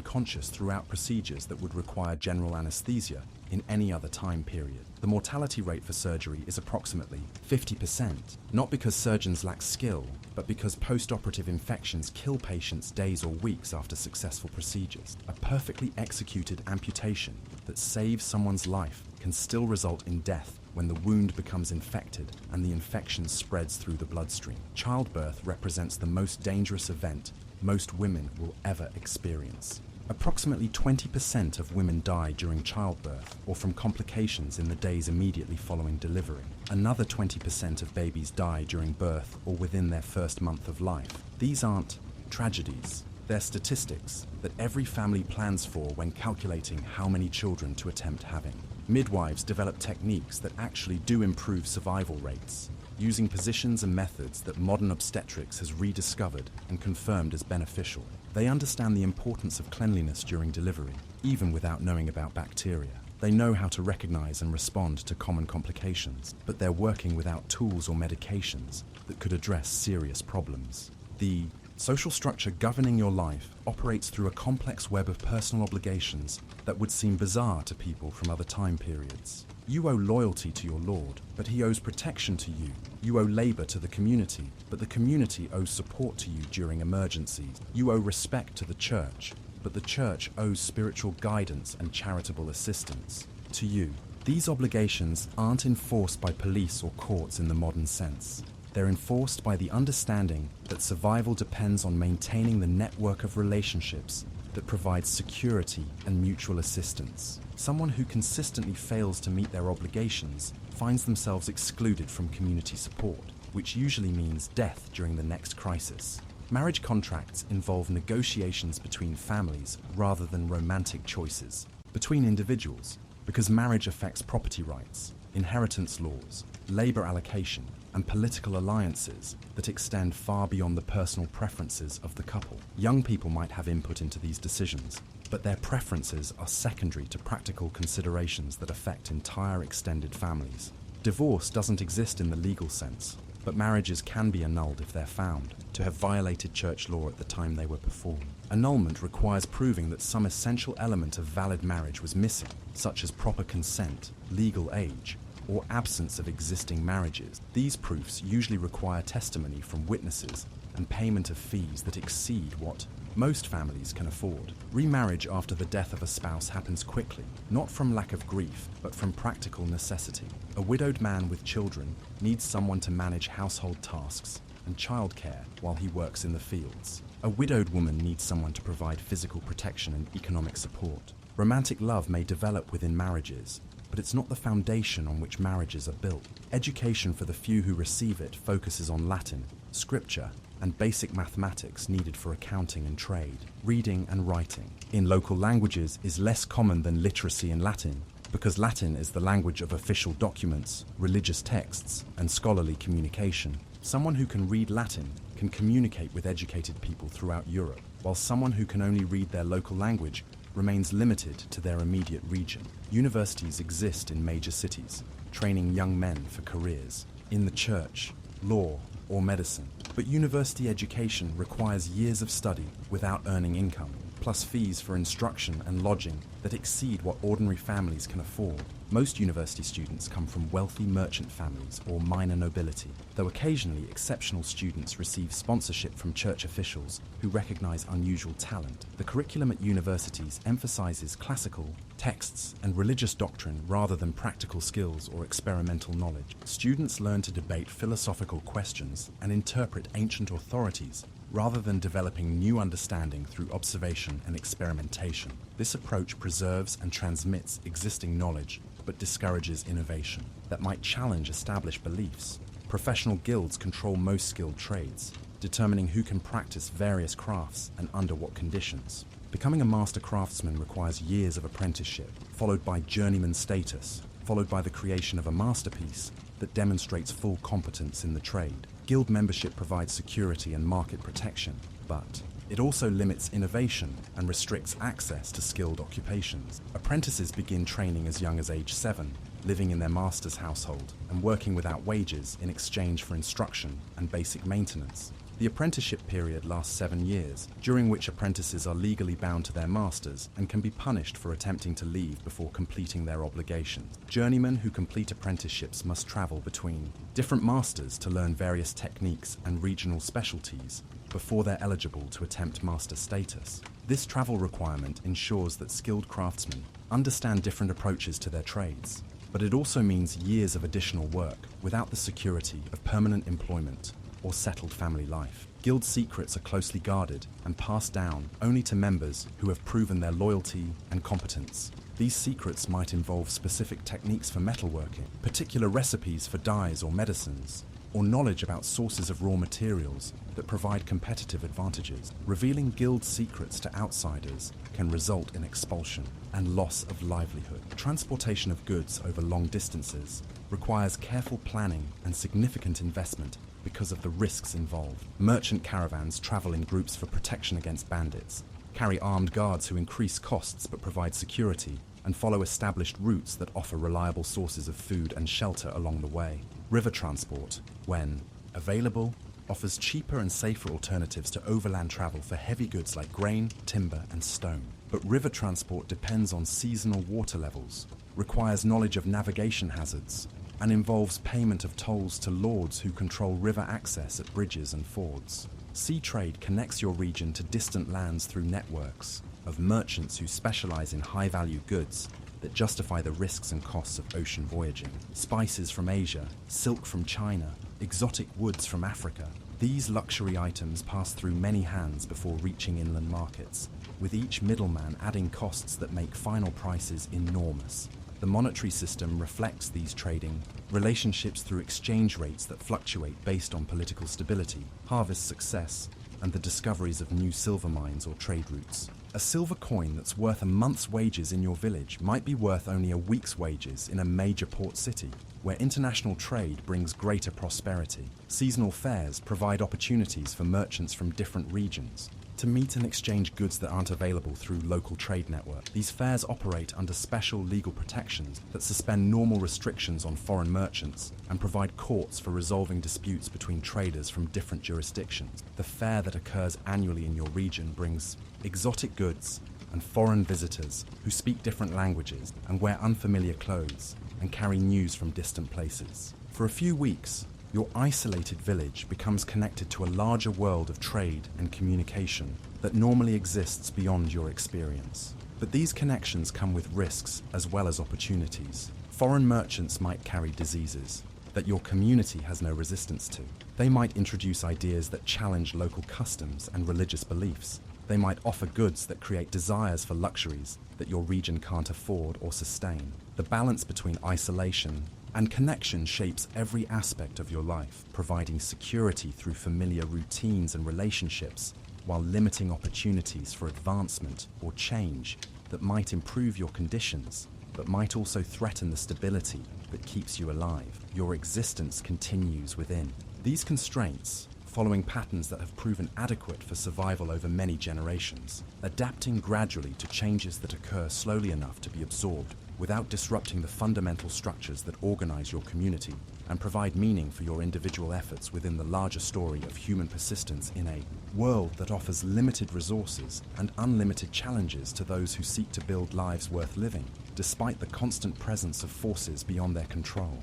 conscious throughout procedures that would require general anesthesia in any other time period. The mortality rate for surgery is approximately 50%, not because surgeons lack skill, but because post-operative infections kill patients days or weeks after successful procedures. A perfectly executed amputation that saves someone's life can still result in death when the wound becomes infected and the infection spreads through the bloodstream. Childbirth represents the most dangerous event most women will ever experience. Approximately 20% of women die during childbirth or from complications in the days immediately following delivery. Another 20% of babies die during birth or within their first month of life. These aren't tragedies. They're statistics that every family plans for when calculating how many children to attempt having. Midwives develop techniques that actually do improve survival rates, using positions and methods that modern obstetrics has rediscovered and confirmed as beneficial. They understand the importance of cleanliness during delivery, even without knowing about bacteria. They know how to recognize and respond to common complications, but they're working without tools or medications that could address serious problems. The social structure governing your life operates through a complex web of personal obligations that would seem bizarre to people from other time periods. You owe loyalty to your Lord, but he owes protection to you. You owe labor to the community, but the community owes support to you during emergencies. You owe respect to the church, but the church owes spiritual guidance and charitable assistance to you. These obligations aren't enforced by police or courts in the modern sense. They're enforced by the understanding that survival depends on maintaining the network of relationships that provides security and mutual assistance. Someone who consistently fails to meet their obligations finds themselves excluded from community support, which usually means death during the next crisis. Marriage contracts involve negotiations between families rather than romantic choices between individuals, because marriage affects property rights, inheritance laws, labor allocation, and political alliances that extend far beyond the personal preferences of the couple. Young people might have input into these decisions, but their preferences are secondary to practical considerations that affect entire extended families. Divorce doesn't exist in the legal sense, but marriages can be annulled if they're found to have violated church law at the time they were performed. Annulment requires proving that some essential element of valid marriage was missing, such as proper consent, legal age, or absence of existing marriages. These proofs usually require testimony from witnesses and payment of fees that exceed what most families can afford. Remarriage after the death of a spouse happens quickly, not from lack of grief, but from practical necessity. A widowed man with children needs someone to manage household tasks and childcare while he works in the fields. A widowed woman needs someone to provide physical protection and economic support. Romantic love may develop within marriages, but it's not the foundation on which marriages are built. Education for the few who receive it focuses on Latin, scripture, and basic mathematics needed for accounting and trade. Reading and writing in local languages is less common than literacy in Latin, because Latin is the language of official documents, religious texts, and scholarly communication. Someone who can read Latin can communicate with educated people throughout Europe, while someone who can only read their local language remains limited to their immediate region. Universities exist in major cities, training young men for careers in the church, law, or medicine. But university education requires years of study without earning income. plus fees for instruction and lodging that exceed what ordinary families can afford. Most university students come from wealthy merchant families or minor nobility, though occasionally exceptional students receive sponsorship from church officials who recognize unusual talent. The curriculum at universities emphasizes classical, texts, and religious doctrine rather than practical skills or experimental knowledge. Students learn to debate philosophical questions and interpret ancient authorities rather than developing new understanding through observation and experimentation. This approach preserves and transmits existing knowledge, but discourages innovation that might challenge established beliefs. Professional guilds control most skilled trades, determining who can practice various crafts and under what conditions. Becoming a master craftsman requires years of apprenticeship, followed by journeyman status, followed by the creation of a masterpiece that demonstrates full competence in the trade. Guild membership provides security and market protection, but it also limits innovation and restricts access to skilled occupations. Apprentices begin training as young as age 7, living in their master's household and working without wages in exchange for instruction and basic maintenance. The apprenticeship period lasts 7 years, during which apprentices are legally bound to their masters and can be punished for attempting to leave before completing their obligations. Journeymen who complete apprenticeships must travel between different masters to learn various techniques and regional specialties before they're eligible to attempt master status. This travel requirement ensures that skilled craftsmen understand different approaches to their trades, but it also means years of additional work without the security of permanent employment or settled family life. Guild secrets are closely guarded and passed down only to members who have proven their loyalty and competence. These secrets might involve specific techniques for metalworking, particular recipes for dyes or medicines, or knowledge about sources of raw materials that provide competitive advantages. Revealing guild secrets to outsiders can result in expulsion and loss of livelihood. Transportation of goods over long distances requires careful planning and significant investment because of the risks involved. Merchant caravans travel in groups for protection against bandits, carry armed guards who increase costs but provide security, and follow established routes that offer reliable sources of food and shelter along the way. River transport, when available, offers cheaper and safer alternatives to overland travel for heavy goods like grain, timber, and stone. But river transport depends on seasonal water levels, requires knowledge of navigation hazards, and involves payment of tolls to lords who control river access at bridges and fords. Sea trade connects your region to distant lands through networks of merchants who specialize in high-value goods that justify the risks and costs of ocean voyaging. Spices from Asia, silk from China, exotic woods from Africa. These luxury items pass through many hands before reaching inland markets, with each middleman adding costs that make final prices enormous. The monetary system reflects these trading relationships through exchange rates that fluctuate based on political stability, harvest success, and the discoveries of new silver mines or trade routes. A silver coin that's worth a month's wages in your village might be worth only a week's wages in a major port city, where international trade brings greater prosperity. Seasonal fairs provide opportunities for merchants from different regions to meet and exchange goods that aren't available through local trade networks. These fairs operate under special legal protections that suspend normal restrictions on foreign merchants and provide courts for resolving disputes between traders from different jurisdictions. The fair that occurs annually in your region brings exotic goods and foreign visitors who speak different languages and wear unfamiliar clothes and carry news from distant places. For a few weeks, your isolated village becomes connected to a larger world of trade and communication that normally exists beyond your experience. But these connections come with risks as well as opportunities. Foreign merchants might carry diseases that your community has no resistance to. They might introduce ideas that challenge local customs and religious beliefs. They might offer goods that create desires for luxuries that your region can't afford or sustain. The balance between isolation and connection shapes every aspect of your life, providing security through familiar routines and relationships, while limiting opportunities for advancement or change that might improve your conditions, but might also threaten the stability that keeps you alive. Your existence continues within. These constraints, following patterns that have proven adequate for survival over many generations, adapting gradually to changes that occur slowly enough to be absorbed without disrupting the fundamental structures that organize your community and provide meaning for your individual efforts within the larger story of human persistence in a world that offers limited resources and unlimited challenges to those who seek to build lives worth living, despite the constant presence of forces beyond their control.